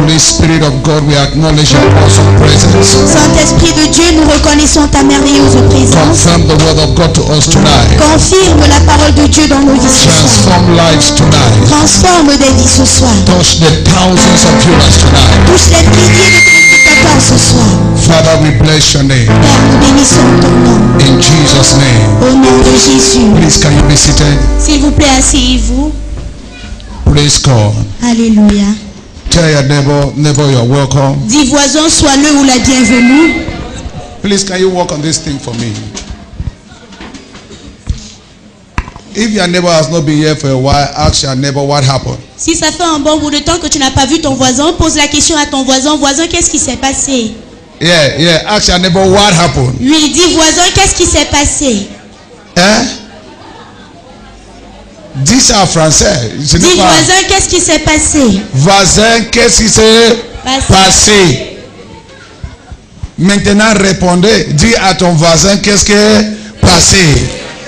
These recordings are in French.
Holy Spirit of God, we acknowledge your awesome presence. Saint-Esprit de Dieu, nous reconnaissons ta merveilleuse présence. Confirm the word of God to us tonight. Confirme la parole de Dieu dans nos vies ce soir. Transform lives tonight. Transforme des vies ce soir. Touch the thousands of viewers tonight. Touche les milliers de téléspectateurs ce soir. Father, we bless your name. Père, nous bénissons ton nom. In Jesus' name. Au nom de Jésus. Please, can you be seated? S'il vous plaît, asseyez-vous. Praise God. Alléluia. Tell your neighbor you're welcome. Dis voisin, sois le ou la bienvenue. Please, can you work on this thing for me? If your neighbor has not been here for a while, ask your neighbor what happened. Si ça fait un bon bout de temps que tu n'as pas vu ton voisin, pose la question à ton voisin. Voisin, qu'est-ce qui s'est passé? Yeah. Ask your neighbor what happened. Lui, dis voisin, qu'est-ce qui s'est passé? Dis ça en français. Dis voisin, qu'est-ce qui s'est passé? Voisin, qu'est-ce qui s'est passé? Maintenant, répondez. Dis à ton voisin qu'est-ce qui est passé.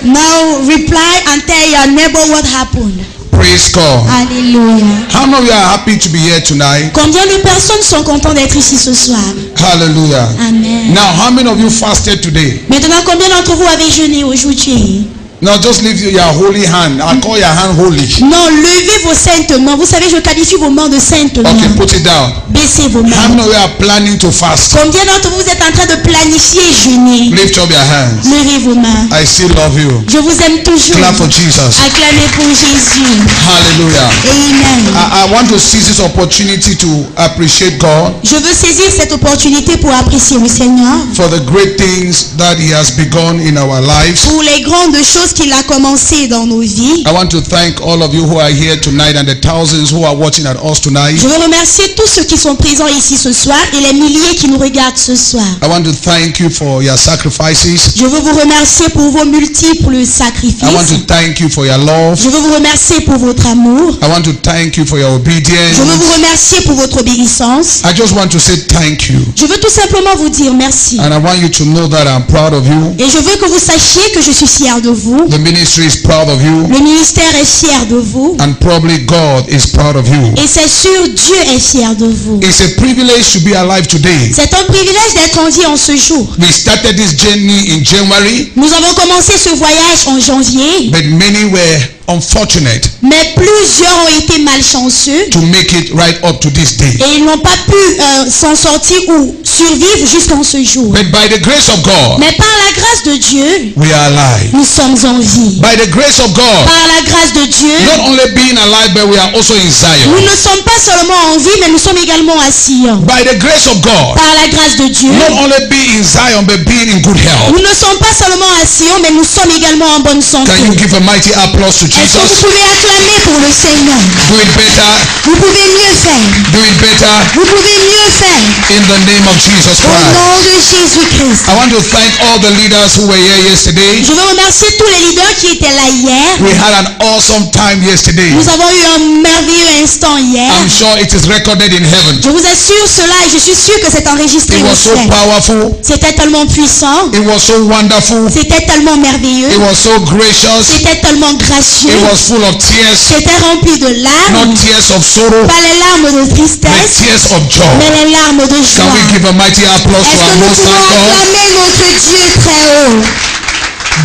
Now reply and tell your neighbor what happened. Praise God. Alléluia. How many of you are happy to be here tonight? Combien de personnes sont contentes d'être ici ce soir? Hallelujah. Amen. Now, how many of you fasted today? Maintenant, combien d'entre vous avez jeûné aujourd'hui? Now, just leave your holy hand. I call your hand holy. Non, levez vos saintes mains. Vous savez, je qualifie vos mains de saintes mains. Okay, put it down. Baissez vos How mains. many of you are planning to fast? Combien d'entre vous êtes en train de planifier jeûner? Lift up your hands. Levez vos mains. I still love you. Je vous aime toujours. Clap for Jesus. Acclamez pour Jésus. Hallelujah. Amen. I want to seize this opportunity to appreciate God Je veux saisir cette opportunité pour apprécier le Seigneur for the great things that He has begun in our lives. pour les grandes choses qu'il a commencées dans nos vies. I want to thank all of you who are here tonight and the thousands who are watching at us tonight. Je veux remercier tous ceux qui sont présents ici ce soir et les milliers qui nous regardent ce soir. I want to thank you for your sacrifices. Je veux vous remercier pour vos multiples I want sacrifices. to thank you for your love. Je veux vous remercier pour votre amour. I want to thank you for your obedience. Je veux vous remercier pour votre obéissance. I just want to say thank you. Je veux tout simplement vous dire merci. And I want you to know that I'm proud of you. Et je veux que vous sachiez que je suis fier de vous. The ministry is proud of you. Le ministère est fier de vous. And probably God is proud of you. Et c'est sûr, Dieu est fier de vous. It's a privilege to be alive today. C'est un privilège d'être en vie en ce jour. We started this journey in January, Nous avons commencé ce voyage en janvier, but many were unfortunate mais plusieurs ont été malchanceux to make it right up to this day. et ils n'ont pas pu s'en sortir ou survivre jusqu'en ce jour. But by the grace of God, Mais par la grâce de Dieu, we are alive. nous sommes en vie. By the grace of God, Par la grâce de Dieu, not only being alive, but we are also in nous Zion. ne sommes pas seulement en vie, mais nous sommes également à Sion. By the grace of God, Par la grâce de Dieu, not only being in Zion, but being in good health. nous ne sommes pas seulement à Sion, mais nous sommes également en bonne santé. Can you give a mighty applause to Est-ce que vous Jesus? pouvez acclamer pour le Seigneur? Do it better. Vous pouvez mieux faire. Do it better Vous pouvez mieux faire. in the name of Jesus Au Christ. nom de Jésus-Christ. I want to thank all the leaders who were here yesterday. Je veux remercier tous les leaders qui étaient là hier. We had an awesome time yesterday. Nous avons eu un merveilleux instant hier. I'm sure it is recorded in heaven. Je vous assure cela et je suis sûr que c'est enregistré It au was so ciel. powerful. C'était tellement puissant. It was so wonderful. C'était tellement merveilleux. It was so gracious. C'était tellement gracieux. It was full of tears. C'était rempli de larmes. Not tears of sorrow, Pas les larmes de but tristesse, tears of joy. mais les larmes de Can joie. we give a mighty applause Est-ce to que our nous Most pouvons High God? acclamer notre Dieu très haut?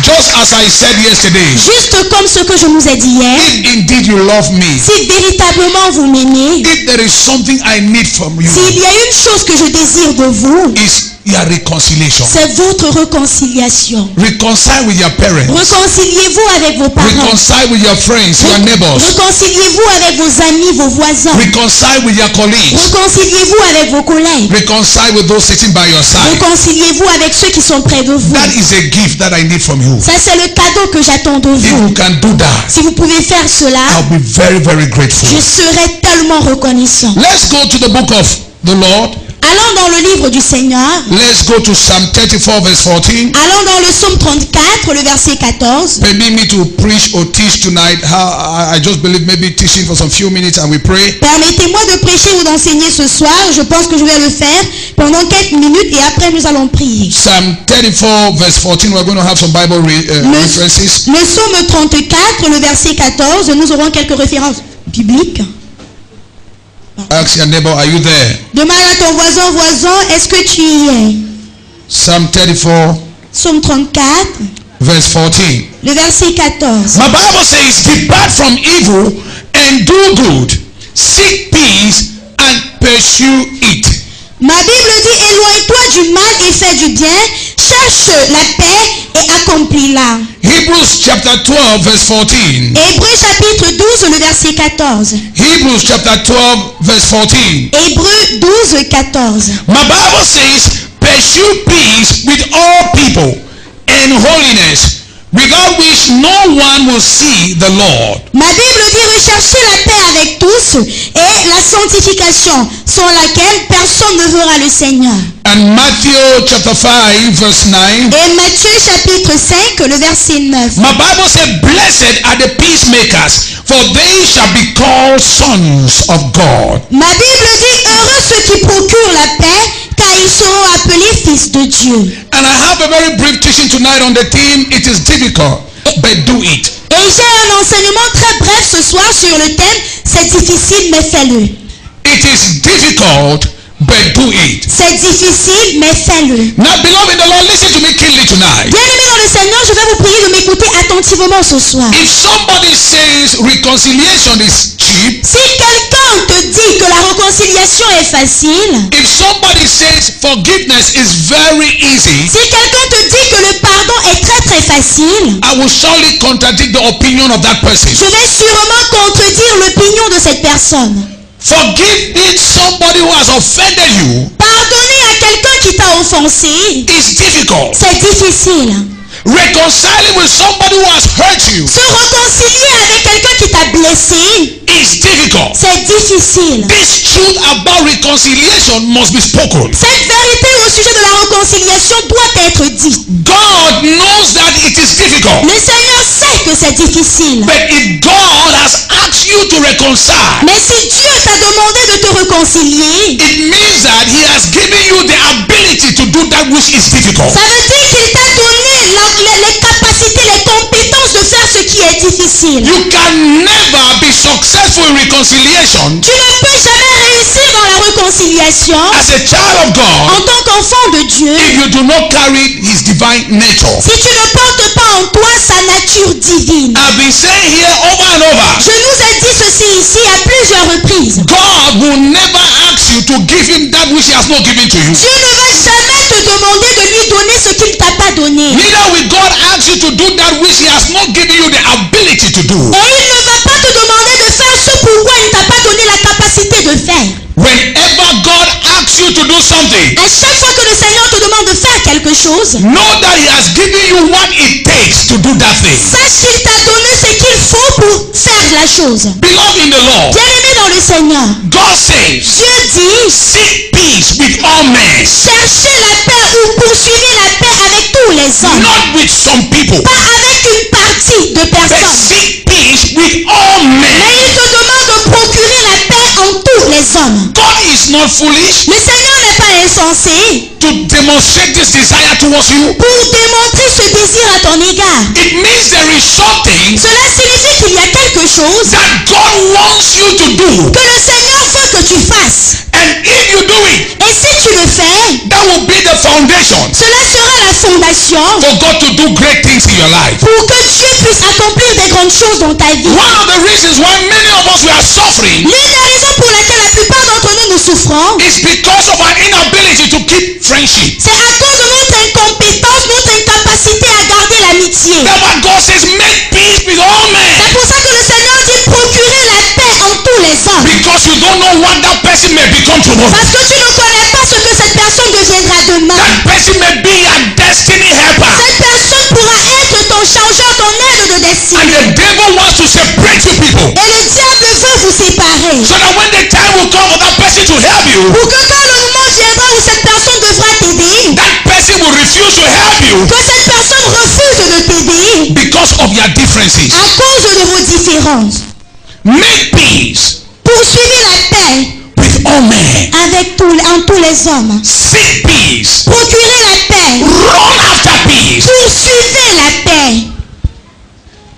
Just as I said yesterday, Juste comme ce que je vous ai dit hier, if indeed you love me, si véritablement vous m'aimez, if there is something I need from you, s'il y a une chose que je désire de vous, is your reconciliation. c'est votre réconciliation. Reconcile with your parents. Réconciliez-vous avec vos parents. Reconcile with your friends, your neighbors. Réconciliez-vous avec vos amis, vos voisins. Reconcile with your colleagues. Réconciliez-vous avec vos collègues. Reconcile with those sitting by your side. Réconciliez-vous avec ceux qui sont près de vous. That is a gift that I need from you. Ça, c'est le cadeau que j'attends de If you vous. can do that, Si vous pouvez faire cela, I'll be very, very grateful. je serai tellement reconnaissant. Let's go to the book of the Lord. Allons dans le livre du Seigneur. Let's go to Psalm 34 verse 14. Allons dans le psaume 34, le verset 14. Permit me to preach or teach tonight. I just believe maybe teaching for some few minutes and we pray. Permettez-moi de prêcher ou d'enseigner ce soir. Je pense que je vais le faire pendant quelques minutes et après nous allons prier. Psalm 34 verse 14. We're going to have some Bible references. Le psaume 34, le verset 14, nous aurons quelques références bibliques. Ask your neighbor, are you there? Demande à ton voisin, est-ce que tu y es? Psalm 34, Psaume 34, verse 14. le verset 14. My Bible says, depart from evil and do good. Seek peace and pursue it. Ma Bible dit, éloigne-toi du mal et fais du bien, cherche la paix et accomplis-la. Hebrews chapter 12, verse 14. Hébreux chapitre 12, le verset 14. Hebrews chapter 12, verse 14. Hébreux 12, 14. My Bible says, pursue peace with all people and holiness, without which no one will see the Lord. Ma Bible dit, recherchez la paix avec tous et la sanctification, sans laquelle personne ne verra le Seigneur. And Matthew chapter 5, verse 9. Et Matthieu chapitre 5, le verset 9. My Bible says, blessed are the peacemakers, for they shall be called sons of God. Ma Bible dit, heureux ceux qui procurent la paix, car ils seront appelés fils de Dieu. And I have a very brief teaching tonight on the theme, it is difficult, but do it. Et j'ai un enseignement très bref ce soir sur le thème, c'est difficile mais fais-le. It is difficult, but do it. C'est difficile mais fais-le. Now, beloved in the Lord, listen to me keenly tonight. Bien-aimés dans le Seigneur, je vais vous prier de m'écouter attentivement ce soir. If somebody says reconciliation is cheap, Si quelqu'un te dit que la réconciliation est facile, if somebody says forgiveness is very easy, si quelqu'un te dit que le pardon est très très facile, I will surely contradict the opinion of that person. je vais sûrement contredire l'opinion de cette personne. Forgiving somebody who has offended you Pardonner à quelqu'un qui t'a offensé, is difficult. c'est difficile. Reconciling with somebody who has hurt you Se réconcilier avec quelqu'un qui t'a blessé, is difficult. c'est difficile. This truth about reconciliation must be spoken. Cette vérité au sujet de la réconciliation doit être dite. God knows that it is difficult. Le Seigneur sait que c'est difficile. But if God has asked you to reconcile, Mais si Dieu t'a demandé de te réconcilier, it means that He has given you the ability to do that which is difficult. ça veut dire qu'il t'a donné les capacités, les compétences de faire ce qui est difficile. You can never be successful in reconciliation Tu ne peux jamais réussir dans la réconciliation as a child of en God tant qu'enfant de Dieu if you do not carry His divine nature. si tu ne portes pas en toi sa nature divine. I've been saying here over and over, Je nous ai dit ceci ici à plusieurs reprises. God will never ask you to give Him that which He has not given to you. Dieu ne va jamais te demander de lui donner ce qu'il ne t'a pas donné. Neither will God ask you to do that which He has not given you the ability to do. Et il ne va pas te demander de faire ce pourquoi il ne t'a pas donné la capacité de faire. Whenever God asks you to do something, À chaque fois que le Seigneur te demande de faire quelque chose, know that He has given you what it takes to do that thing. sache qu'il t'a donné ce qu'il faut pour faire la chose. Beloved in the Lord, Bien-aimé dans le Seigneur, God says, Dieu dit, seek peace with all men, cherchez la paix ou poursuivez la paix avec tous les hommes. not with some people, Pas avec une partie de but personnes. seek peace with all men. Mais il te demande de procurer la paix en tous les hommes. God is not foolish Le Seigneur n'est pas insensé to demonstrate this desire towards you. pour démontrer ce désir à ton égard. It means there is something Cela signifie qu'il y a quelque chose that God wants you to do. que le Seigneur veut que tu fasses. And if you do it, Et si tu le fais, that will be the foundation cela sera la fondation for God to do great things in your life. pour que Dieu puisse accomplir des grandes choses dans ta vie. One of the reasons why many of us we are suffering L'une des raisons pour laquelle la plupart d'entre nous souffrons, is because of our inability to keep friendship. c'est à cause de notre incompétence, notre incapacité à garder l'amitié. That's why God says, make peace with all men. C'est pour ça que le Seigneur dit procurer la paix en tous les hommes. Because you don't know what that person may become tomorrow. Parce que tu ne connais pas ce que cette personne deviendra demain. That person may be a destiny helper. Cette personne pourra être ton changeur, ton aide de And destinée. the devil wants to separate you people. Et le diable veut vous séparer. So that when the time will come for that person to help you, Pour que quand le moment viendra où cette personne devra t'aider, that person will refuse to help you que cette personne refuse de t'aider because of your differences. à cause de vos différences. Make peace Poursuivez la paix with all men. avec en tous les hommes. Seek peace. Procurez la paix. Run after peace. Poursuivez la paix.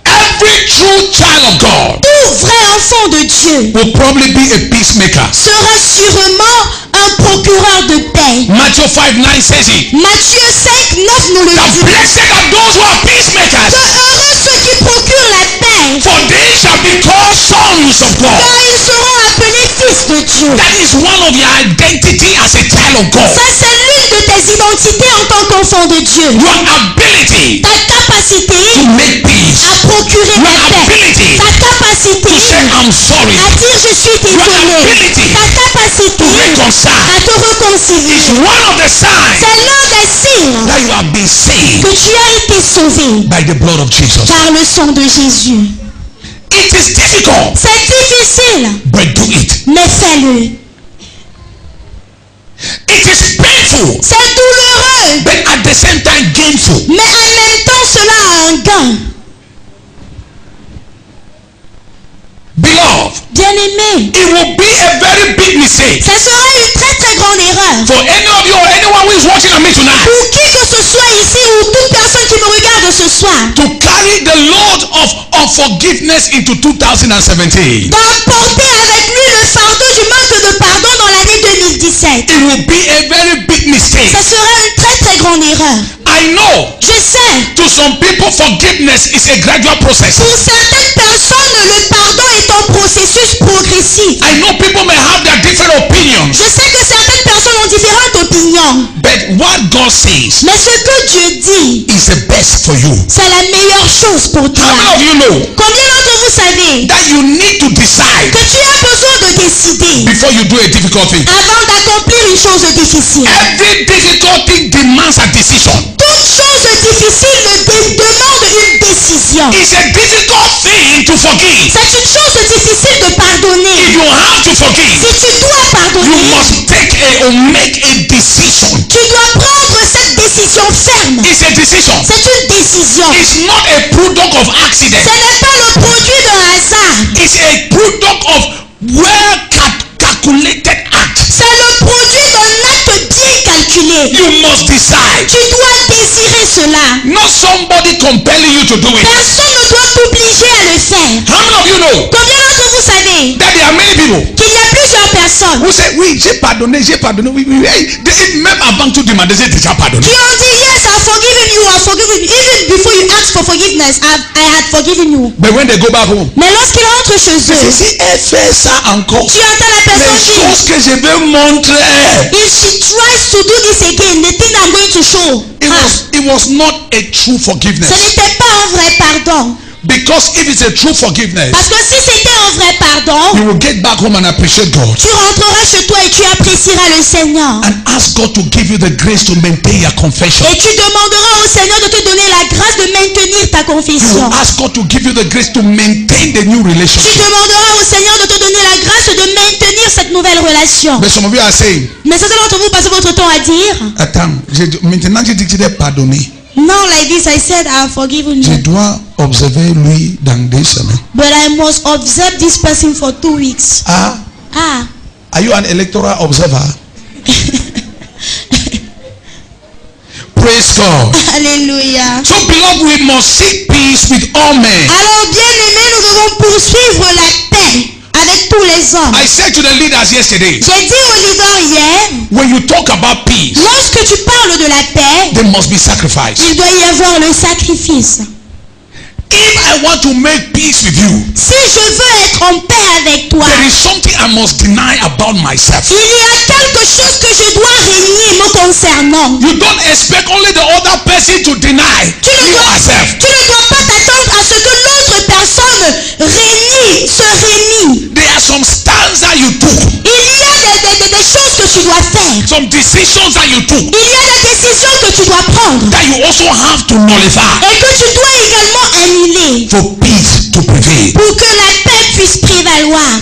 Every Every true child of God Tout vrai enfant de Dieu will probably be a peacemaker. sera sûrement un procureur de paix. Matthew 5:9 says it. Matthieu 5, 9 nous le The dit. blessed are those who are peacemakers, Que heureux ceux qui procurent la paix, for they shall be called sons of God. car ils seront appelés fils de Dieu. That is one of your identity as a child of God. Ça, c'est l'une de tes identités en tant qu'enfant de Dieu. Your ability Ta capacité to make peace. à procurer la Your paix. ability Ta capacité to say I'm sorry. à dire je suis désolé. Ta capacité To reconcile à te réconcilier. is one of the signs C'est l'un des signes that you have been saved que tu as été sauvé by the blood of Jesus. par le sang de Jésus. It is difficult, C'est difficile, but do it. mais fais-le. It is painful, C'est douloureux, but at the same time gainful. mais en même temps cela a un gain. Beloved, Bien-aimé, it will be a very big mistake ça sera une très très grande erreur. for any of you or anyone who is watching me tonight Pour qui que ce soit ici ou toute personne qui me regarde ce soir, to carry the load of unforgiveness into 2017. d'emporter avec lui le fardeau du manque de pardon dans l'année 2017. It will be a very big mistake. Ça sera une très très grande erreur. I know Je sais, to some people forgiveness is a gradual process. pour certaines personnes, le pardon est un processus progressif. I know people may have their different opinions, Je sais que certaines personnes ont différentes opinions, but what God says mais ce que Dieu dit, is the best for you. c'est la meilleure chose pour toi. How many of you know Combien d'entre vous savez that you need to decide que tu as besoin de décider before you do a difficult thing? avant d'accomplir une chose difficile? Every difficult thing demands a decision. Toute chose difficile demande une décision. It's a difficult thing to forgive. C'est une chose difficile de pardonner. If you have to forgive, Si tu dois you pardonner, must take or make a decision. tu dois prendre cette décision ferme. It's a decision. C'est une décision. It's not a product of Ce accident. n'est pas le produit d'un hasard. It's a product of calculated act. C'est le produit d'un acte bien calculé. You must decide. Tu dois désirer cela. Not somebody compelling you to do it. Personne ne doit t'obliger à le faire. How many of you know Combien d'entre vous savez that there are many people qu'il y a plusieurs personnes who say, oui, j'ai pardonné, j'ai pardonné. Même avant tout demander, j'ai déjà pardonné. qui ont dit yes, I've forgiven you, I've forgiven you. Even before you ask for forgiveness, I had forgiven you. But when they go back home, Mais lorsqu'ils rentrent chez eux, si elle fait ça encore, tu entends la personne les dire, choses que je vais montrer, if she tries to do this again, the thing I'm going to show her, it was not a true forgiveness. ce n'était pas un vrai pardon. Because if it's a true forgiveness, Parce que si c'était un vrai pardon, you will get back home and appreciate God tu rentreras chez toi et tu apprécieras le Seigneur. and ask God to give you the grace to maintain your confession. Et tu demanderas au Seigneur de te donner la grâce de maintenir ta You confession. will ask God to give you the grace to maintain the new Tu relationship. demanderas au Seigneur de te donner la grâce de maintenir cette nouvelle relation. But some of you are saying, Mais certains d'entre vous passez votre temps à dire, attends, maintenant j'ai dit que j'ai pardonné. no, like this, I said, I have forgiven Je you. dois observer lui dans 2 semaines. But I must observe this person for 2 weeks. Ah, Ah, are you an electoral observer? Praise God. alléluia. So beloved, we must seek peace with all men. Alors, bien aimés, nous devons poursuivre la paix avec tous les hommes. I said to the leaders yesterday, J'ai dit aux leaders hier, when you talk about peace, lorsque tu parles de la paix, there must be sacrifice. il doit y avoir le sacrifice. If I want to make peace with you, Si je veux être en paix avec toi, there is something I must deny about myself. il y a quelque chose que je dois régner me concernant. You don't expect only the other person to deny Tu ne you dois, yourself. tu ne dois pas t'attendre à ce que l'autre personne se rénie. There are some stands that you took, Il y a des choses que tu dois faire. some decisions that you took, Il y a des décisions que tu dois prendre that you also have to nullify et que tu dois également annuler for peace to prevail. pour que la paix puisse prévaloir.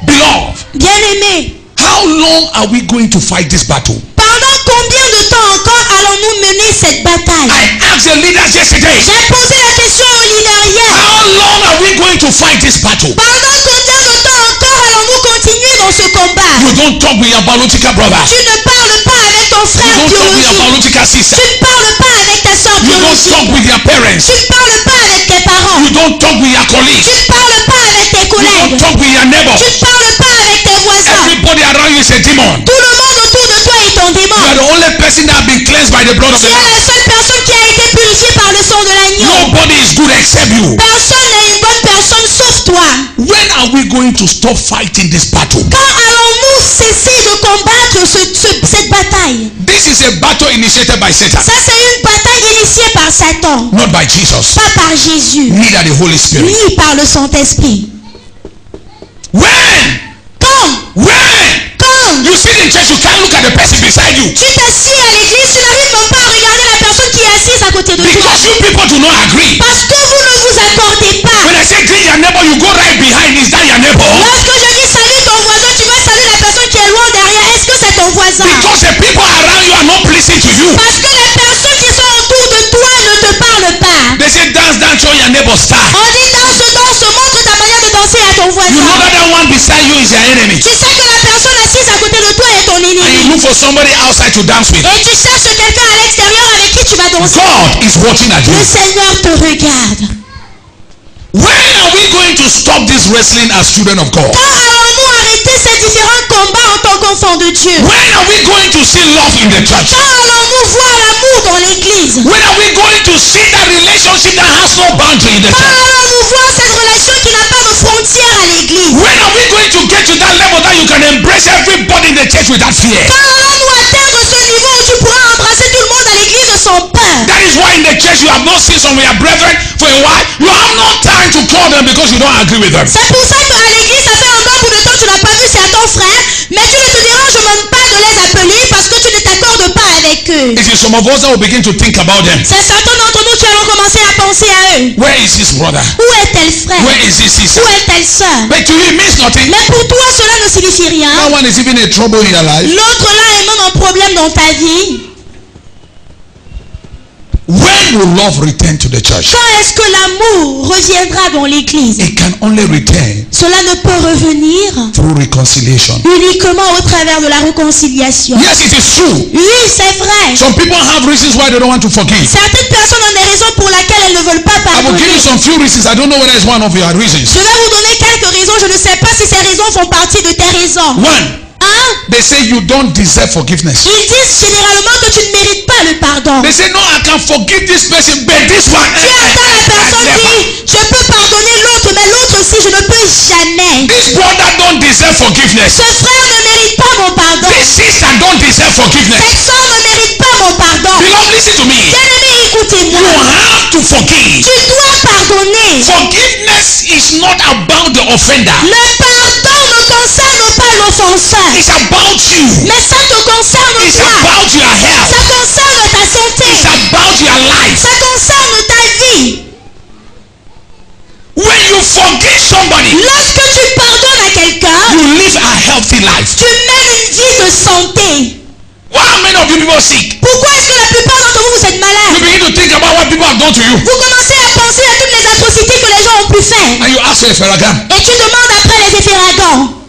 Beloved, Bien-aimés, how long are we going to fight this battle? pendant combien de temps encore allons-nous mener cette bataille? I asked the leaders yesterday, J'ai posé la question aux leaders hier. how long are we going to fight this battle? Pendant combien de temps encore allons-nous continuer dans ce combat? You don't talk with your biological brother. Tu ne parles pas avec ton You frère don't talk with your biologique. biological Tu sister. ne parles pas avec ta soeur You don't biologique. talk with your parents. Tu ne parles pas avec tes parents. You don't talk with your colleagues. Tu ne parles pas avec tes You don't collègues. talk with your neighbor. Tu ne parles pas avec tes voisins. Everybody around you is a demon. Tout le monde autour de toi est ton démon. You are the only person that has been cleansed by the blood of Tu the es Lamb. la seule personne qui a été purifiée par le sang de l'agneau. Nobody is good except you. Personne n'est une bonne personne sauf toi. When are we going to stop fighting this battle? Quand allons-nous cesser de combattre cette bataille? This is a battle initiated by Satan, Ça, c'est une bataille initiée par Satan, not by Jesus, pas par Jésus, neither the Holy Spirit. ni par le Saint-Esprit. When Quand you sit in church, you can't look at the person beside you tu t'assieds à l'église, tu n'arrives même pas à regarder la personne qui est assise à côté de toi. because you people do not agree. Parce que vous ne vous accordez pas. When I say greet your neighbor, you go right behind. Is that your neighbor? Lorsque je dis salut ton voisin, tu vas saluer la personne qui est loin derrière. Est-ce que c'est ton voisin? Because the people around you are not pleasing to you. Parce que les personnes qui sont autour de toi ne te parlent pas. They say dance, dance, show your neighbor star. On dit danse, danse, montre ta manière de danser à ton You voisin. know that the one beside you is your enemy. Tu sais que la personne assise à côté de toi est ton And you ennemi. look for somebody outside to dance with. Et tu cherches quelqu'un à l'extérieur avec qui tu vas danser. God is watching at Le you. Seigneur te regarde. When are we going to stop this wrestling as children of God? Quand allons-nous arrêter ces différents combats en tant qu'enfants de Dieu? When are we going to see love in the church? Quand allons-nous voir l'amour dans l'église? When are we going to see that relationship that has no boundary in the Quand church? allons-nous voir cette relation qui n'a pas de frontières à l'église? When are we going to get to that level that you can embrace everybody in the church without fear? Quand allons-nous atteindre ce niveau où tu pourras embrasser tout le monde à l'église sans peur? That is why in the church you have not seen some of your brethren for a while. You have no time to call them because you don't agree with them. C'est pour ça qu'à l'église, ça fait un bon bout de temps que tu n'as pas vu certains frères, mais tu ne te déranges même pas de les appeler parce que tu ne t'accordes pas avec eux. It is some of us that will begin to think about them. C'est certains d'entre nous qui allons commencer à penser à eux. Where is his brother? Où est tel frère? Where is his sister? Où est telle sœur? But to you it means nothing. Mais pour toi, cela ne signifie rien. That one is even a trouble in your life. L'autre là est même un problème dans ta vie. When will love return to the church? Quand est-ce que l'amour reviendra dans l'église? It can only return Cela ne peut revenir through reconciliation. uniquement au travers de la réconciliation. Yes, it is true. Oui, c'est vrai. Some people have reasons why they don't want to forgive. Certaines personnes ont des raisons pour lesquelles elles ne veulent pas I will give you pardonner. some few reasons. I don't know whether it's one of your reasons. Je vais vous donner quelques raisons. Je ne sais pas si ces raisons font partie de tes raisons. One, Un, they say you don't deserve forgiveness. ils disent généralement que tu ne mérites pas le pardon. They say, no, I can forgive this person, but this one, Tu entends la personne never. dire, je peux pardonner l'autre, mais l'autre aussi, je ne peux jamais. This brother don't deserve forgiveness. Ce frère ne mérite pas mon pardon. This sister don't deserve forgiveness. Cette soeur ne mérite pas mon pardon. Beloved, listen to me. Bien-aimé, You écoutez-moi. have to forgive. Tu dois pardonner. Forgiveness is not about the offender. Le pardon ne concerne pas l'offenseur. It's about you. Mais ça te concerne It's toi. about your health. Ça concerne ta santé. It's about your life. Ça concerne ta vie. When you forgive somebody, Lorsque tu pardonnes à quelqu'un, you live a healthy life. tu mènes une vie de santé. Why are many of you people sick? Pourquoi est-ce que la plupart d'entre vous, vous êtes You malades? begin to think about what people have done to you. Vous commencez à penser à toutes les atrocités que les gens ont pu faire. And you ask for a ferragam. Et tu demandes après les efféragants.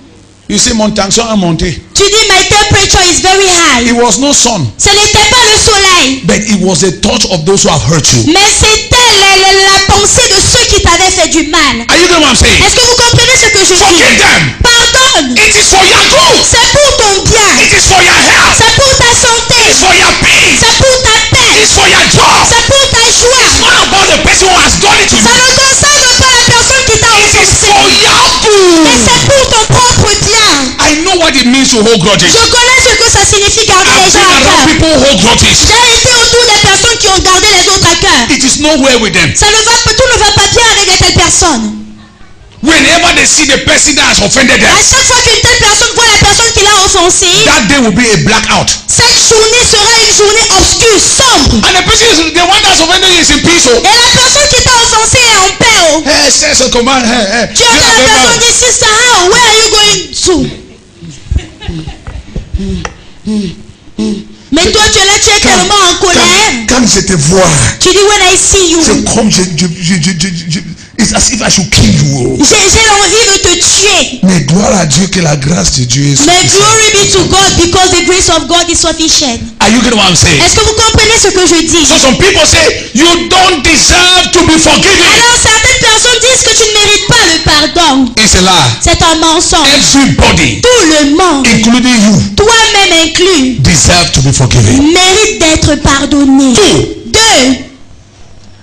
You say, mon tension a monté. Tu dis, my temperature is very high. It was no sun, Ce n'était pas le soleil, but it was the thought of those who have hurt you. mais c'était la pensée de ceux qui t'avaient fait du mal. Are you getting what I'm saying? Est-ce que vous comprenez ce que je Forgive dis? them. Pardonne. It is for your good. C'est pour ton bien. It is for your health. C'est pour ta santé. It's for your peace. C'est pour ta paix. It's for your job. C'est pour ta joie. It's not about the person who has done it to Ça you. ne concerne pas la personne qui t'a It is offensé. for your Mais good. c'est pour ton propre bien. I know what it means to hold grudges. Je connais ce que ça signifie garder I've les been gens à around cœur. people who hold grudges. J'ai été autour des personnes qui ont gardé les autres à cœur. It is nowhere with them. Tout ne va pas bien avec de telles personnes. Whenever they see the person that has offended them, À chaque fois qu'une telle personne voit la personne qui l'a offensé, that day will be a blackout. cette journée sera une journée obscure, sombre. And the person is the one that's offended you is in peace. Oh. Et la personne qui t'a offensé est en paix. Oh. Hey, says a command. Hey, hey. Tu entends la personne dire, sister, how? Where are you going to? Mais toi, tu es là, tu es tellement en colère. Quand je te vois, Tu dis, when I see you, c'est comme It's as if I should kill you. J'ai l'envie de te tuer. Mais gloire à Dieu que la grâce de Dieu est Mais suffisante. glory be to God because the grace of God is sufficient. Are you getting what I'm saying? Est-ce que vous comprenez ce que je dis? So some people say you don't deserve to be forgiven. Alors certaines personnes disent que tu ne mérites pas le pardon. It's a lie. C'est un mensonge. Everybody, Tout le monde, including you, toi-même inclus, deserve to be forgiven. mérite d'être pardonné. Two. 2.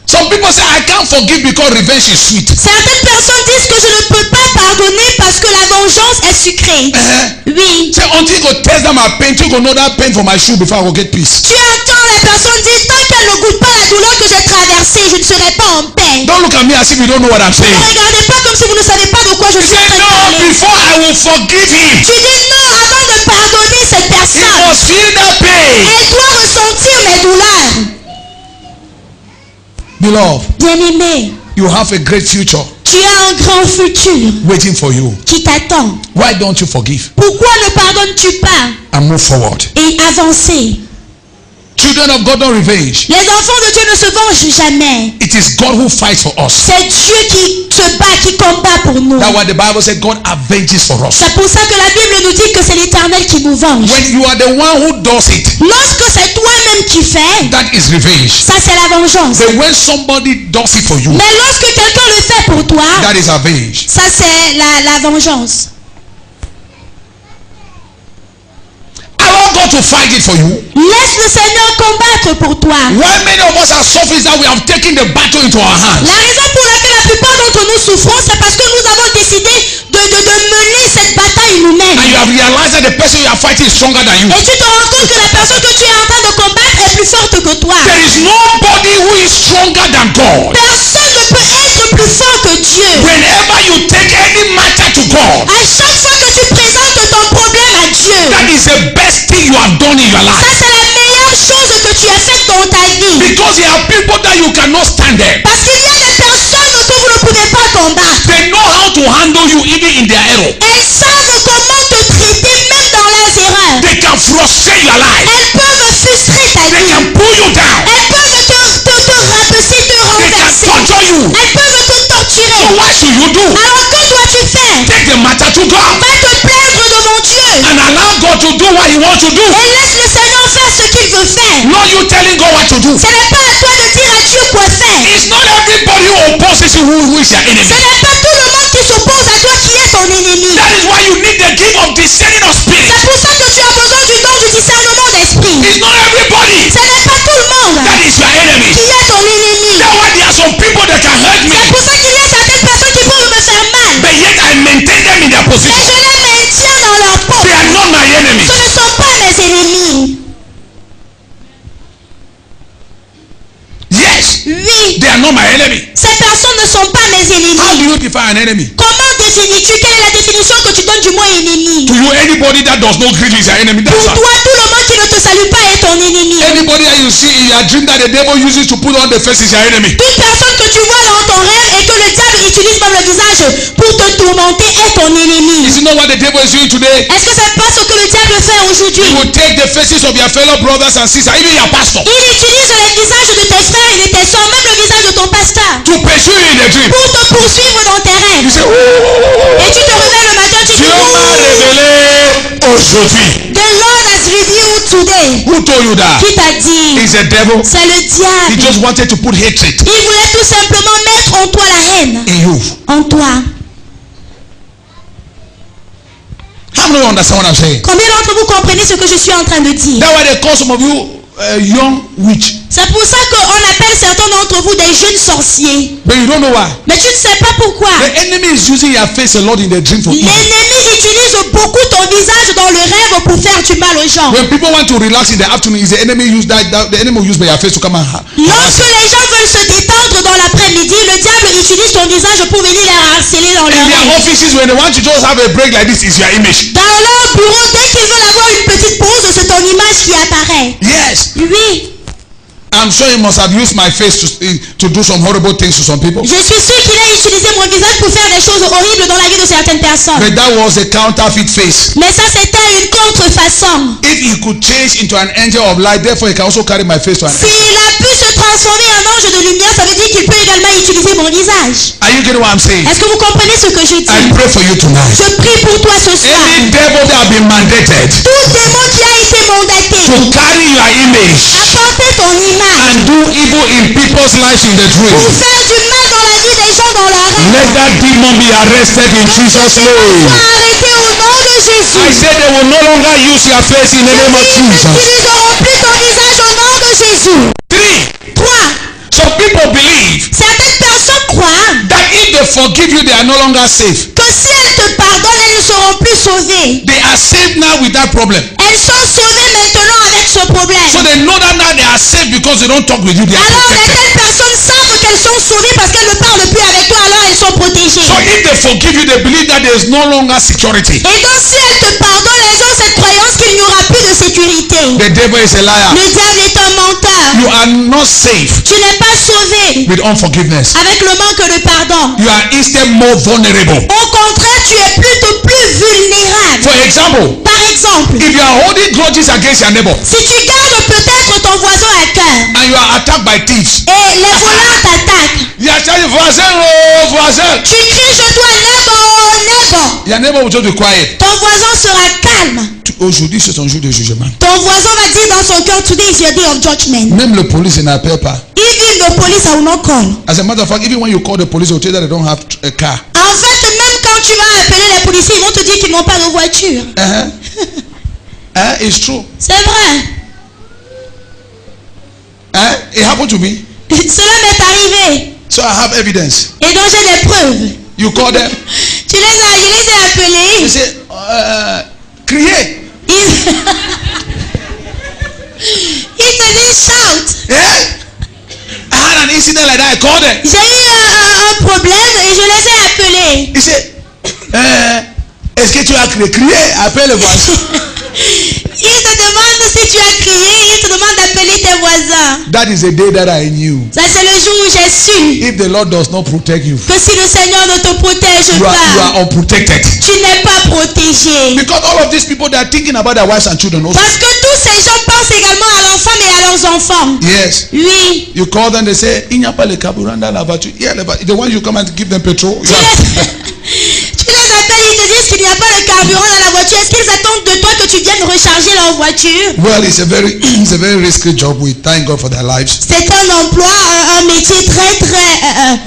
Some people say I can't forgive because revenge is sweet. Certaines personnes disent que je ne peux pas pardonner parce que la vengeance est sucrée. Oui. Say until you go test them my pain, you go know that pain for my shoe before I go get peace. Tu entends la personne dire tant qu'elle ne goûte pas la douleur que j'ai traversée, je ne serai pas en paix. Don't look at me as if you don't know what I'm Ne saying. regardez pas comme si vous ne savez pas de quoi je You suis en say train de no, parler. before I will forgive him, Tu dis non avant de pardonner cette he personne. must feel that pain. Elle doit ressentir mes douleurs. Beloved, Bien-aimé, you have a great future tu as un grand futur waiting for you. qui t'attend. Why don't you forgive Pourquoi ne pardonnes-tu pas and move forward? et avancer? Children of God don't revenge. Les enfants de Dieu ne se vengent jamais. It is God who fights for us. C'est Dieu qui se bat, qui combat pour nous. That's why the Bible said God avenges for us. C'est pour ça que la Bible nous dit que c'est l'Éternel qui nous venge. When you are the one who does it, Lorsque c'est toi-même qui fais, that is revenge. ça c'est la vengeance. But when somebody does it for you, Mais lorsque quelqu'un le fait pour toi, that is avenge. ça c'est la vengeance. Allow God to fight it for you. Laisse le Seigneur combattre pour toi. Why many of us are suffering is that we have taken the battle into our hands. La raison pour laquelle la plupart d'entre nous souffrons, c'est parce que nous avons décidé de mener cette bataille nous-mêmes. And you have realized that the person you are fighting is stronger than you. Et tu te rends compte que la personne que tu es en train de combattre est plus forte que toi. There is nobody who is stronger than God. Personne ne peut être plus fort que Dieu. Whenever you take any matter to God, À chaque fois que tu présentes ton problème à Dieu, that is the best thing you have done in your ça life. c'est la meilleure chose que tu as faite dans ta vie. Because there are people that you cannot stand them. Parce qu'il y a des personnes que vous ne pouvez pas combattre. They know how to handle you even in their error. Elles savent comment te traiter même dans leurs erreurs. They can frustrate your life. Elles peuvent frustrer ta They vie. can pull you down. Elles peuvent te rabaisser, te They can renverser. torture you. Elles peuvent te So torturer. what should you do? Alors que dois-tu faire? Take the matter to God Va te plaindre devant Dieu. and allow God to do what he wants to do. Et laisse le Seigneur faire ce qu'il veut faire. Not you telling God what to do. Ce n'est pas à toi de dire à Dieu quoi faire. It's not everybody who opposes you who is your Ce enemy. n'est pas tout le monde qui s'oppose à toi qui est ton ennemi. That is why you need the gift of discerning of spirit. C'est pour ça que tu as besoin du don du discernement d'esprit. It's not everybody Ce n'est pas tout le monde that is your enemy. qui est ton ennemi. That's why there are some people that can hurt me, C'est pour ça qu'il y a certaines personnes qui peuvent me faire mal. but yet I maintain them in their Mais position. je les maintiens dans leur peau. They are not my enemies. Ce ne sont pas mes ennemis. Yes, Oui, they are not my enemy. ces personnes ne sont pas mes How do ennemis. you define an enemy? Comment définis-tu? Quelle est la définition que tu donnes du mot ennemi? To you, anybody that does not greet you is your enemy. Pour That's all. toi, tout le monde qui ne te salue pas est ton ennemi. Anybody that you see in your dream that the devil uses to put on the face is your enemy. Toute personne que tu vois dans ton rêve et que le diable utilise même le visage pour te tourmenter est ton ennemi. Is it not what the devil is doing today? Est-ce que c'est pas ce que le diable fait aujourd'hui? He will take the faces of your fellow brothers and sisters, even your pastor, Il utilise les visages de tes frères et de tes soeurs, même le visage de ton pasteur, to pursue you in the dream. pour te poursuivre dans tes You rêves. say, Et tu te réveilles le matin, tu dis, Dieu m'a oh, révélé aujourd'hui. the Lord has revealed today. Who told you that? Qui t'a dit? It's the devil. C'est le He diable. just wanted to put hatred Il voulait tout simplement mettre en toi la haine. in you. En toi. How many understand what I'm saying? Combien d'entre vous comprenez ce que je suis en train de dire? That's why they call some of you young witch. C'est pour ça qu'on appelle certains d'entre vous des jeunes sorciers. But you don't know why. Mais tu ne sais pas pourquoi. The enemy is using your face a lot in the dream for evil. L'ennemi utilise beaucoup ton visage dans le rêve pour faire du mal aux gens. When people want to relax in the afternoon, is the enemy use that the enemy will use your face to come and Lorsque les gens veulent se détendre dans l'après-midi, le diable utilise ton visage pour venir les harceler dans in leur their rêve. offices when they want to just have a break like this is your image. Dans leur bureau, dès qu'ils veulent avoir une petite pause, c'est ton image qui apparaît. Yes. Oui. And I'm sure he must have used my face to do some horrible things to some people. Je suis sûr qu'il a utilisé mon visage pour faire des choses horribles dans la vie de certaines personnes. But that was a counterfeit face. Mais ça, c'était une contrefaçon. If he could change into an angel of light, therefore he can also carry my face to an angel. S'il a pu se transformer en ange de lumière, ça veut dire qu'il peut également utiliser mon visage. Are you getting what I'm saying? Est-ce que vous comprenez ce que je dis? I pray for you tonight. Je prie pour toi ce soir. Any devil that have been mandated Tout démon qui a été mandaté to carry your image à porter ton image and do evil in people's lives in the pour dream, faire du mal dans la vie des gens dans leur rêve, let that demon be arrested in Jesus' sois name. arrêté au nom de Jésus. I said they will no longer use your face in the name of Ils Jesus. n'utiliseront plus ton visage au nom de Jésus. 3. 3. Some people believe Certaines personnes croient that if they forgive you, they are no longer safe. que si elles te pardonnent, elles ne seront plus sauvées. They are saved now with that problem. Elles sont sauvées maintenant avec ce problème. So they know that now they are safe because they don't talk with you. They are Alors protected. lesquelles personnes savent qu'elles sont sauvées parce qu'elles ne parlent plus avec toi, alors elles sont protégées. So if they forgive you, they believe that there is no longer security. Et donc si elles te pardonnent, elles ont cette croyance qu'il n'y aura plus de sécurité. The devil is a liar. Le diable est un menteur. You are not safe Tu n'es pas sauvé with unforgiveness. avec le manque de pardon. You are instead more vulnerable. Au contraire, tu es plutôt plus vulnérable. For example, Par exemple, if you are holding grudges against your neighbor si tu gardes peut-être ton voisin à cœur and you are attacked by thieves, et les voleurs t'attaquent, you are telling voisin, oh voisin, tu cries chez toi, neighbor. your neighbor will just be quiet. Ton voisin sera calme. Aujourd'hui, c'est un jour de jugement. Ton voisin va dire dans son cœur, today is your day of judgment. Même le police n'appelle pas. Even the police will not call. As a matter of fact, even when you call the police, they'll tell you that they don't have a car. En fait, même quand tu vas appeler les policiers, ils vont te dire qu'ils n'ont pas de voiture. It's true. C'est vrai. It happened to me. Cela m'est arrivé. So I have evidence. Et donc j'ai des preuves. You call them. Je les ai appelés. They say, crier. Ils te disent shout. Yeah? I had an incident like that. I called them. J'ai eu un problème et je les ai appelés. He said, est-ce que tu as crié? Crier, appelle le voisin. Ils te demandent si tu as crié, ils te demandent d'appeler tes voisins. That is the day that I knew. Ça c'est le jour où j'ai su If the Lord does not protect you, que si le Seigneur ne te protège you pas, are unprotected. tu n'es pas protégé. Because all of these people, they are thinking about their wives and children also. Parce que tous ces gens pensent également à leurs femmes et à leurs enfants. Yes. Oui. You call them, they say, il n'y a pas le carburant dans la voiture. Yeah, the one you come and give them petrol. Tu les appelles, ils te disent qu'il n'y a pas de carburant dans la voiture. Est-ce qu'ils attendent de toi que tu viennes recharger leur voiture? Well, it's a very risky job. We thank God for their lives. C'est un emploi, un métier très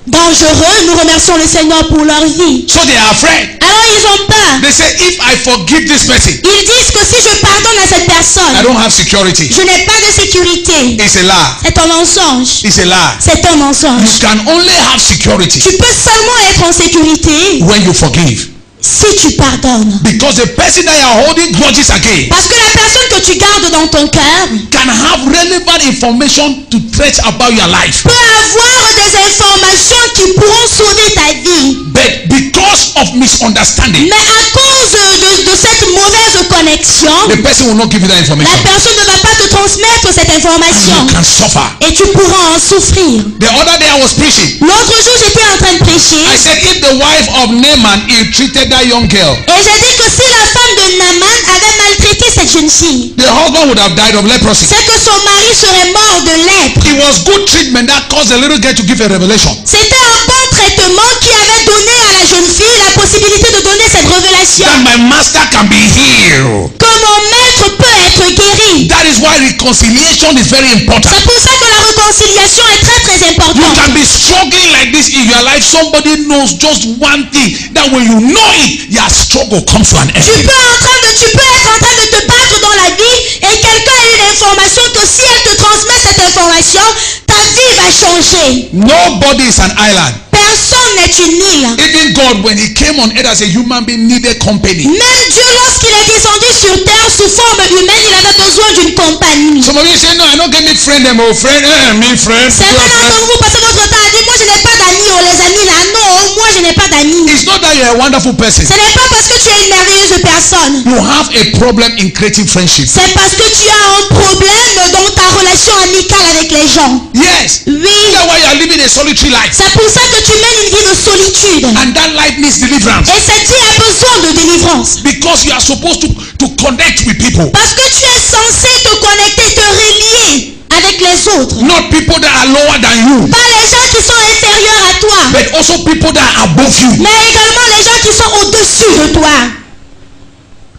dangereux. Nous remercions le Seigneur pour leur vie. So they are afraid. Alors ils ont peur. They say, if I forgive this person, Ils disent que si je pardonne à cette I personne, don't have security. je n'ai pas de sécurité. It's a lie. C'est un mensonge. It's a lie. C'est un mensonge. You can only have security Tu peux seulement être en sécurité when you forgive. si tu pardonnes. Because the person that you are holding grudges against Parce que la personne que tu gardes dans ton cœur can have relevant information to threat about your life. peut avoir des informations qui pourront sauver ta vie. But because of misunderstanding, Mais à cause de cette mauvaise connexion, the person will not give you that la information. personne ne va pas te transmettre cette You information. can suffer. Et tu pourras en souffrir. The other day I was preaching. L'autre jour, j'étais en train de prêcher. I said if the wife of Naaman ill-treated that young girl, Et j'ai dit que si la femme de Naaman avait maltraité cette jeune fille, the husband would have died of leprosy. c'est que son mari serait mort de lèpre. It was good treatment that caused the little girl to give a revelation. C'était un bon traitement qui avait donné à la jeune fille la possibilité de donner cette révélation. That my master can be healed. Que mon maître peut être guéri. That is why reconciliation is very important. C'est pour ça que la réconciliation est très très You importante. can be struggling like this in your life. Somebody knows just one thing. That when you know it, your struggle comes to an end. Tu peux être en train de te battre dans la vie et quelqu'un a une information que si elle te transmet cette information, ta vie va changer. Nobody is an island. Personne n'est une île. Even God, when he came on earth as a human being, needed company. Même Dieu, lorsqu'il est descendu sur terre sous forme humaine, il avait besoin d'une compagnie. Some of you say, no, I don't get me friend them, oh friend, me friend. Certains d'entre vous passez votre temps à dire, moi je n'ai pas d'amis, oh les amis là, non, moi je n'ai pas d'amis. It's not that you're a wonderful person. Ce n'est pas parce que tu es une merveilleuse personne. You have a problem in creating friendship. C'est parce que tu as un problème dans ta relation amicale avec les gens. Yes. Oui. That's why you are living a solitary life. C'est pour ça que tu mènes une vie de solitude. And that life needs deliverance. Et cette vie a besoin de délivrance. Because you are supposed to connect with people. Parce que tu es censé te connecter, te relier avec les autres. Not people that are lower than you. Pas les gens qui sont inférieurs à toi. But also people that are above you. Mais également les gens qui sont au-dessus de toi.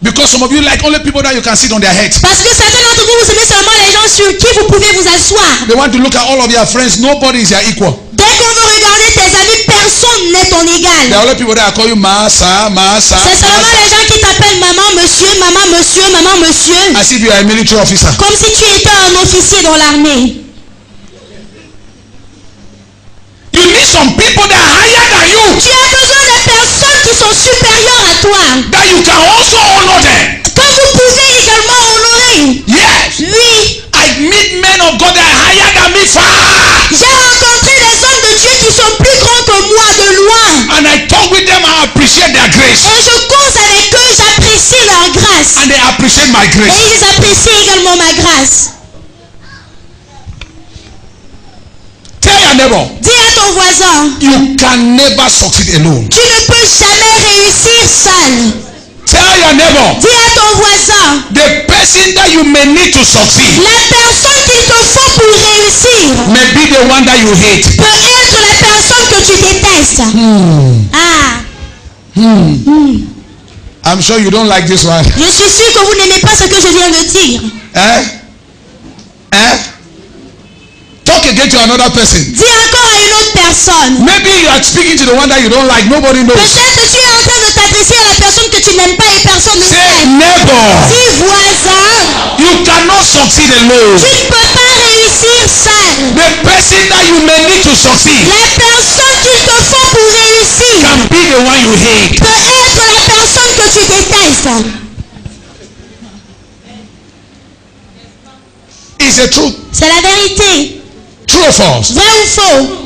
Because some of you like only people that you can sit on their heads. Parce que certains d'entre vous, vous aimez seulement les gens sur qui vous pouvez vous asseoir. They want to look at all of your friends. Nobody is your equal. Dès qu'on veut regarder tes amis, personne n'est ton There égal. are only people that call you Masa, Masa, C'est seulement Masa. les gens qui t'appellent maman, monsieur, maman, monsieur, maman, monsieur. As if you are a military officer. Comme si tu étais un officier dans l'armée. You need some people that are higher than you. Tu as besoin de personnes qui sont supérieures à toi. That you can also honor them. Que vous pouvez également honorer. Yes. Oui. I meet men of God that are higher than me far. J'ai rencontré des hommes de Dieu qui sont plus grands que moi de loin. And I talk with them, I appreciate their grace. Et je cause avec eux, j'apprécie leur grâce. And they appreciate my Et grace. ils apprécient également ma grâce. Tell your neighbor, Dis à ton voisin, you can never succeed alone. tu ne peux jamais réussir seul. Tell your neighbor, Dis à ton voisin, the person that you may need to succeed la personne qu'il te faut pour réussir may be the one that you hate. peut être la personne que tu détestes. Ah, I'm sure you don't like this one. je suis sûr que vous n'aimez pas ce que je viens de dire. Talk again to another person. Dis encore à une autre personne. Maybe you are speaking to the one that you don't like. Nobody knows. Peut-être que tu es en train de t'adresser à la personne que tu n'aimes pas et personne ne Say sait. neighbor, Dis voisin, you cannot succeed alone. tu ne peux pas réussir seul. The person that you may need to succeed La personne qu'il te faut pour réussir can be the one you hate. peut être la personne que tu détestes. It's the truth. C'est la vérité. True or false? Vrai ou faux?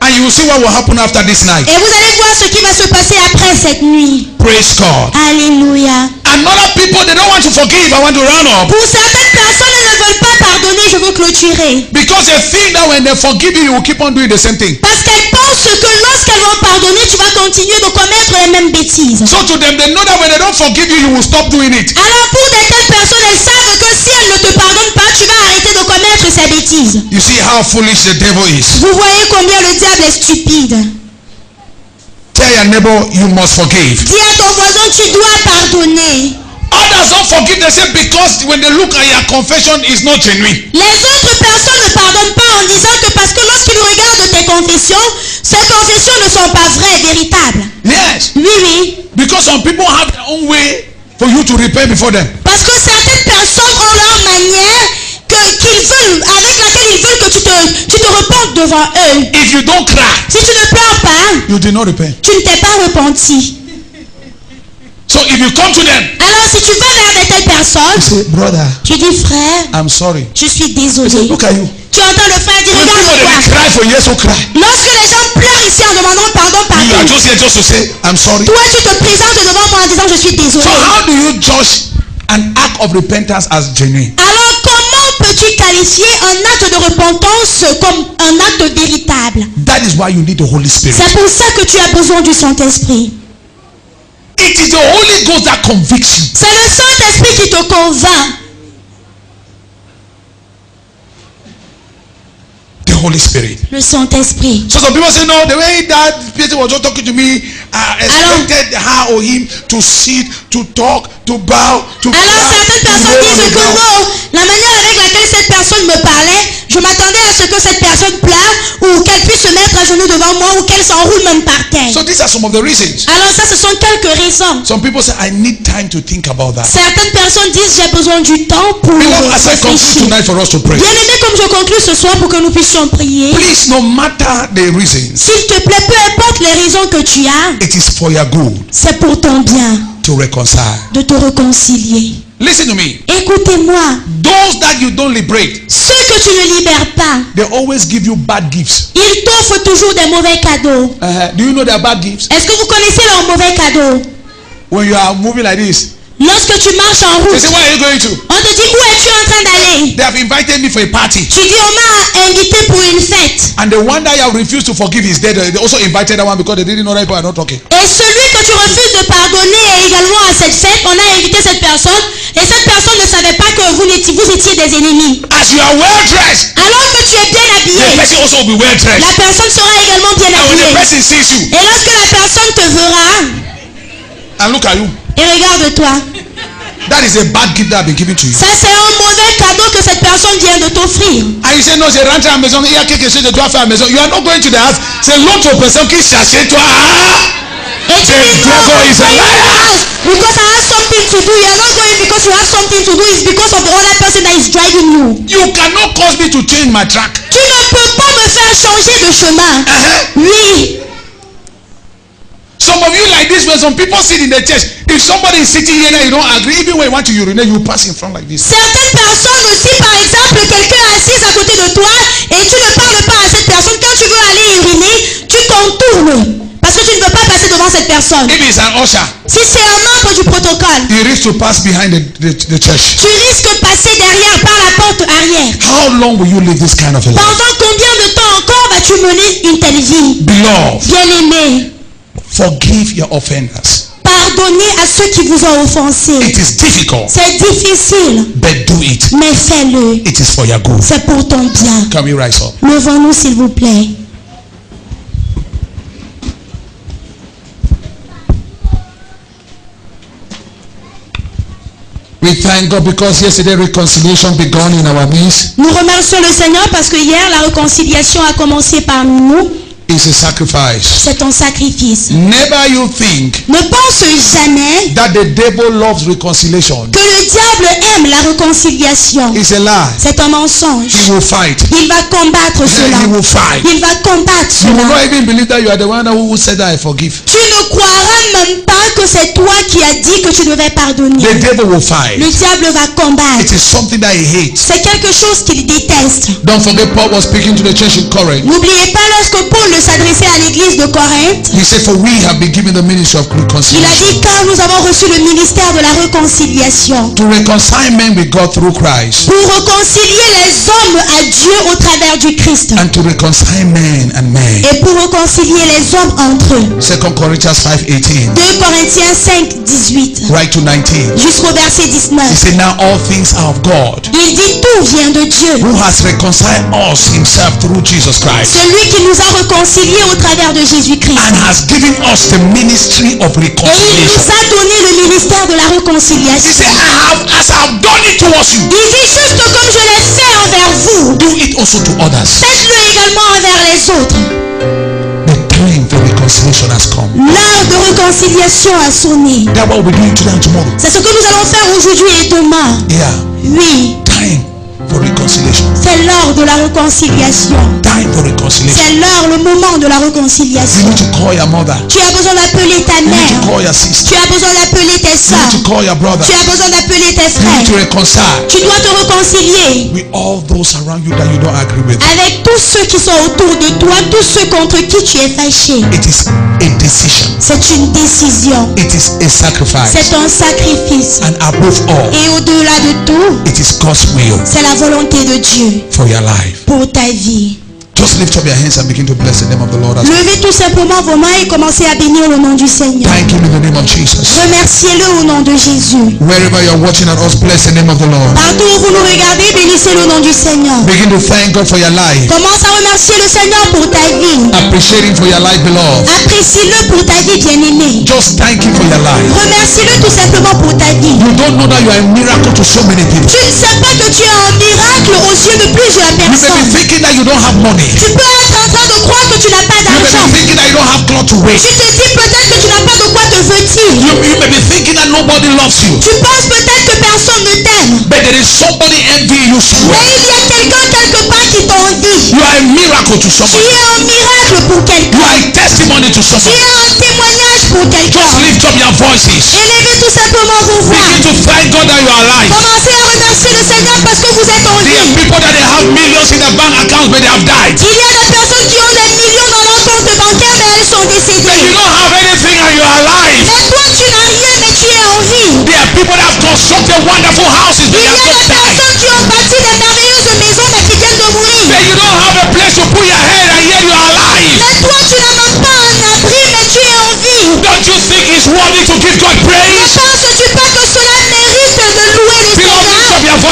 And you will see what will happen after this night. Et vous allez voir ce qui va se passer après cette nuit. Praise God. Alléluia. And other people, they don't want to forgive. I want to round up. Pour certaines personnes, elles ne veulent pas pardonner. Je veux clôturer. Because they think that when they forgive you, you will keep on doing the same thing. Parce qu'elles pensent que lorsqu'elles vont pardonner, tu vas continuer de commettre les mêmes bêtises. So to them, they know that when they don't forgive you, you will stop doing it. Alors pour de telles personnes, elles savent que si elles ne te pardonnent pas, tu vas arrêter de commettre ces bêtises. You see how foolish the devil is. Vous voyez combien le diable est stupide. Tell your neighbor, you must forgive. Dis à ton voisin, tu dois pardonner. Others don't forgive, they say because when they look at your confession, it's not genuine. Les autres personnes ne pardonnent pas en disant que parce que lorsqu'ils regardent tes confessions, ces confessions ne sont pas vraies, véritables. Yes. Oui, oui. Because some people have their own way for you to repent before them. Parce que certaines personnes ont leur manière qu'ils veulent, avec laquelle ils veulent que tu te repentes devant eux. If you don't cry, Si tu ne pleures pas, you did not repent. tu ne t'es pas repenti. So if you come to them, Alors si tu vas vers de telles personnes, say, brother, tu dis frère, I'm sorry. je suis They say, désolé. look at you. Tu entends le frère dire When people they regarde-toi. cry for years, so cry. Lorsque les gens pleurent ici en demandant pardon, You are pardon, just here just to say, I'm sorry. toi tu te présentes devant moi en disant je suis désolé. So how do you judge an act of repentance as genuine? Alors comment peux-tu qualifier un acte de repentance comme un acte véritable? That is why you need the Holy Spirit. C'est pour ça que tu as besoin du Saint-Esprit. It is the Holy Ghost that convicts you. C'est le Saint-Esprit qui te convainc. The Holy Spirit. Le Saint-Esprit. So some people say, no, the way that person was just talking to me, I expected her or him to sit, to talk, to bow, to Alors certaines personnes disent que non, la manière avec laquelle cette personne me parlait, je m'attendais à ce que cette personne pleure ou qu'elle puisse se mettre à genoux devant moi ou qu'elle s'enroule même par terre. So these are some of the reasons. Alors ça, ce sont quelques raisons. Some people say, I need time to think about that. Certaines personnes disent j'ai besoin du temps pour Beloved, as I conclude réfléchir. tonight for us to pray, Bien aimé, comme je conclue ce soir pour que nous puissions prier, please, no matter the reasons, s'il te plaît, peu importe les raisons que tu as, it is for your good c'est pour ton bien to reconcile. de te réconcilier. Listen to me. Écoutez-moi, those that you don't liberate, ceux que tu ne libères pas, they always give you bad gifts. ils t'offrent toujours des mauvais cadeaux. Do you know their bad gifts? Est-ce que vous connaissez leurs mauvais cadeaux? When you are moving like this, Lorsque tu marches en they route, say, where are you going to? on te dit où es-tu en train d'aller? They have invited me for a party. Tu dis on m'a invité pour une fête. And the one that you have refused to forgive is dead. They also invited that one because they didn't know that people are not talking. Et celui que tu refuses de pardonner est également à cette fête. On a invité cette personne et cette personne ne savait pas que vous étiez des ennemis. As you are well dressed, Alors que tu es bien the habillé, person also will be well dressed. la personne sera également bien And when the habillée. person sees you Et lorsque la personne te verra and look at you, et regarde-toi, that is a bad gift that has been given to you. ça c'est un mauvais cadeau que cette personne vient de t'offrir. And you say, non, c'est rentré à la maison, il y a quelque chose de toi faire à la maison. You are not going to the house. C'est l'autre personne qui cherche toi. Et tu dis non, I'm going to the house because I have something to do. You are not going because you have something to do. It's because of the other person that is driving you. You cannot cause me to change my track. Tu ne peux pas me faire changer de chemin. Oui. Some of you like this when some people sit in the church. If somebody is sitting here and you don't agree, even when you want to urinate, you pass in front like this. Certaines personnes aussi, par exemple, quelqu'un est assis à côté de toi et tu ne parles pas à cette personne. Quand tu veux aller uriner, tu contournes parce que tu ne veux pas passer devant cette personne. If it's an usher, Si c'est un membre du protocole, you risk to pass behind the church. tu risques de passer derrière par la porte arrière. How long will you live this kind of a life? Pendant combien de temps encore vas-tu mener une telle vie? Beloved, Bien-aimé, forgive your offenders. pardonnez à ceux qui vous ont offensé. It is difficult, C'est difficile, but do it. mais fais-le. It is for your good. C'est pour ton bien. Can we rise up? Levons-nous s'il vous plaît. We thank God because yesterday reconciliation began in our midst. Nous remercions le Seigneur parce que hier la réconciliation a commencé parmi nous. It's a sacrifice. C'est un sacrifice. Never you think Ne pense jamais that the devil loves reconciliation. que le diable aime la réconciliation. It's a lie. C'est un mensonge. He will fight. Il va combattre He cela. will fight. Il va combattre You will not cela. even believe that you are the one who said that I forgive. Tu ne croiras même pas que c'est toi qui as dit que tu devais pardonner. The devil will fight. Le diable va combattre. It is something that he hates. C'est quelque chose qu'il déteste. Don't forget Paul was speaking to the church in Corinth. N'oubliez pas lorsque Paul s'adressait à l'église de Corinthe, He said, for we have been given the ministry of il a reconciliation. dit car nous avons reçu le ministère de la réconciliation. To reconcile men with God through Christ. Pour réconcilier les hommes à Dieu au travers du Christ. And to reconcile men and men. Et pour réconcilier les hommes entre eux. 2 Corinthians 5:18. 2 Corinthiens 5, 18. Right to 19. Jusqu'au verset He 19. said, now all things are of God, Il dit tout vient de Dieu. who has reconciled us himself through Jesus Christ, Celui qui nous a réconciliés au travers de Jésus-Christ. and has given us the ministry of Et il nous reconciliation. a donné le ministère de la He réconciliation. said, as I have done it towards you, Il dit juste comme je l'ai fait envers vous, do it also to others. faites-le également envers les autres. The time for reconciliation has come. L'heure de réconciliation a sonné. That's what we're doing today and tomorrow. C'est ce que nous allons faire aujourd'hui et demain. Yeah, Oui, time for reconciliation. c'est l'heure de la réconciliation. Time for reconciliation. C'est l'heure, le moment de la You réconciliation. need to call your mother. Tu as besoin d'appeler ta You need to mère. call your sister. Tu as besoin d'appeler tes You need to soeurs. call your brother. Tu as besoin d'appeler tes You need to frères. reconcile Tu dois te réconcilier with all those around you that you don't agree with. avec tous ceux qui sont autour de toi, tous ceux contre qui tu es fâché. It is a decision. C'est une décision. It is a sacrifice. C'est un sacrifice. And above all, Et au-delà de tout, it is God's will c'est la volonté de Dieu for your life. pour ta vie. Just lift up your hands and begin to bless the name of the Lord. Levez tout simplement vos mains et commencez à bénir le nom du Seigneur. Thank him in the name of Jesus. Remerciez-le au nom de Jésus. Wherever you're watching at us, bless the name of the Lord. Partout où vous nous regardez, bénissez le nom du Seigneur. Begin to thank God for your life. Commence à remercier le Seigneur pour ta vie. Appreciate him for your life, beloved. Apprécie-le pour ta vie, bien-aimée. Just thank him for your life. Remercie-le tout simplement pour ta vie. You don't know that you are a miracle to so many people. Tu ne sais pas que tu es un miracle aux yeux de plusieurs You may be personnes. thinking that you don't have money. Tu peux être en train de croire que tu n'as pas You may d'argent. be thinking that you don't have clothes to wear. Tu te dis peut-être que tu n'as pas de quoi te vêtir. You may be thinking that nobody loves you. Tu penses peut-être que personne ne t'aime. But there is somebody envying you Mais somewhere. il y a quelqu'un quelque part qui t'envie. You are a miracle to Tu somebody. es un miracle pour You quelqu'un. are a testimony to Tu somebody. es un témoignage pour quelqu'un. Just lift up your voices. Élevez tout simplement vos voix. Begin to thank God that you are alive. Commencez à remercier le Seigneur parce que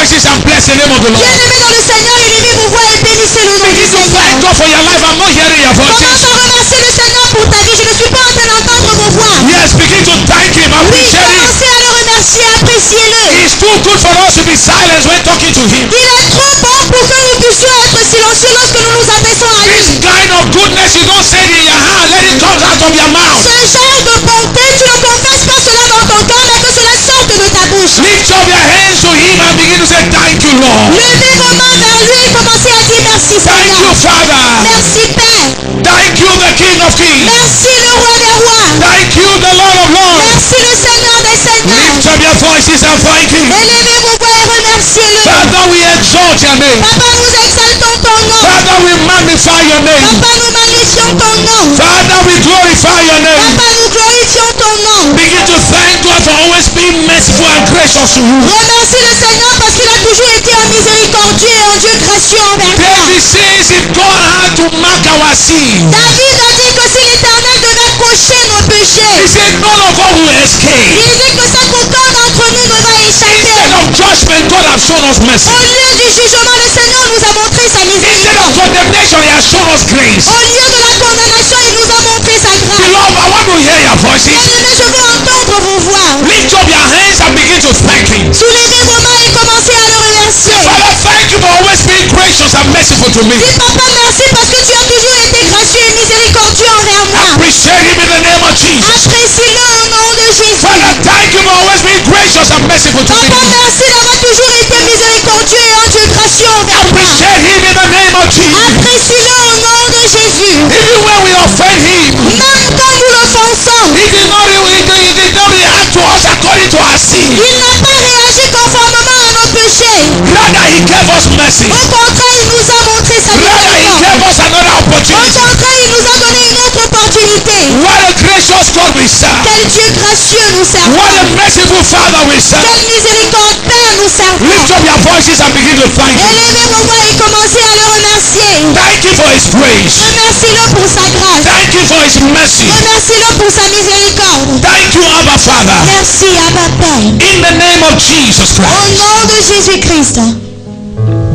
voices and bless the name of the Lord. Bien-aimés dans le Seigneur, élevez vos voix et bénissez le nom du Begin to thank Seigneur. God for your life. I'm not hearing your Commence voices. à remercier le Seigneur pour ta vie. Je ne suis pas en train d'entendre vos voix. Yes, begin to thank Him. Oui, Appreciate Him. commencez à le remercier, appréciez-le. It's too good for us to be silent when talking to Him. Il est trop bon pour que nous puissions être silencieux lorsque nous nous adressons à lui. This kind of goodness, you don't say it in your heart. Let it come out of your mouth. Ce genre de bonté, tu ne confesses pas cela dans ton cœur, mais que cela sorte de ta bouche. Lift up your hands to Him and begin to say, thank you, Lord. Levez vos mains vers lui et commencez à dire merci Thank you, Seigneur. Father. Merci Père. Thank you, the King of Kings. Merci le roi des rois. Thank you, the Lord of Lords. Merci le Seigneur des seigneurs. Lift up your voices and thank Him. Élevez vos voix et remerciez-le. Father, we exalt your name. Papa, nous exaltons ton nom. Father, we magnify your name. Papa, nous magnifions ton nom. Father, we glorify your name. Papa, nous glorifions ton nom. Begin to thank God for always being merciful and gracious to you. Remercie le Seigneur parce qu'il a toujours été un miséricordieux et un Dieu gracieux envers toi. David says if God had to mark our sin, David a dit que si l'Éternel devait cocher nos he péchés, said none of us will il escape. dit que sans qu'aucun d'entre nous ne va Instead échapper. of judgment, God has shown us mercy. Au lieu du jugement, le Seigneur nous a montré sa Instead of miséricorde. condemnation, he has shown us grace. Au lieu de la condamnation, il nous a montré sa grâce. Beloved, I want to hear your voices. Bien-aimés, je veux entendre vos voix. Lift up your hands and begin to thank Him. Soulevez vos mains et commencez à le remercier. Father, thank you for always being gracious and merciful to me. Dis papa merci parce que tu as toujours été gracieux et miséricordieux envers moi. Appreciate Him in the name of Jesus. Apprécie-le au nom de Jésus. Father, thank you for always being gracious and merciful to me. Papa merci d'avoir toujours été miséricordieux et un Dieu gracieux envers moi. Appreciate Him in the name of Jesus. Apprécie-le au nom de Jésus. Even when we offend Him, Même quand nous l'offensons, He did not react to us according to our sin. il n'a pas réagi conformément à nos péchés. Rather, He gave us mercy. Au contraire, il nous a montré sa Rather, He miséricorde. gave us another Au opportunity. contraire, il nous a donné une autre opportunité. What a gracious God we serve. Quel Dieu gracieux nous servons. What a merciful Father we serve. Quelle miséricorde Père nous servons. Lift up your voices and begin to thank Him. Élevez vos voix et commencez à le remercier. Thank you for His grace. Remercie-le pour sa grâce. Thank you for His mercy. Remercie-le pour sa miséricorde. Thank you, Abba Father. Merci, Abba Père. In the name of Jesus Au Christ. nom de Jésus-Christ.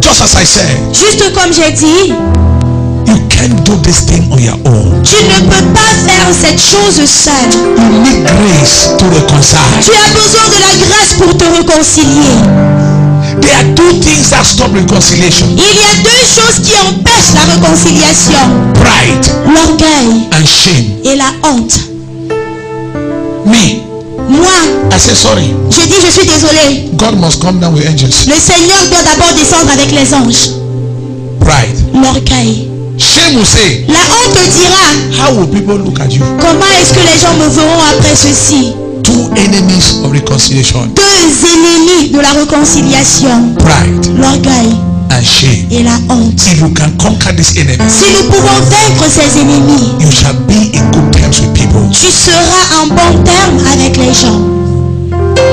Just as I said, Juste comme j'ai dit, you can't do this thing on your own. tu ne peux pas faire cette chose seule. You need grace to reconcile. Tu as besoin de la grâce pour te réconcilier. There are two things that stop reconciliation. Il y a deux choses qui empêchent la réconciliation. Pride L'orgueil and shame. et la honte. Me, Moi, I say sorry. je dis je suis désolé. God must come down with angels. Le Seigneur doit d'abord descendre avec les anges. Pride. L'orgueil. Shame will say, La honte dira, how will people look at you? comment est-ce que les gens me verront après ceci? Two enemies of reconciliation. Deux ennemis de la réconciliation. Pride L'orgueil and shame. et la honte. If you can conquer these enemies, Si nous pouvons vaincre ces ennemis, you shall be in good terms with people. tu seras en bon terme avec les gens.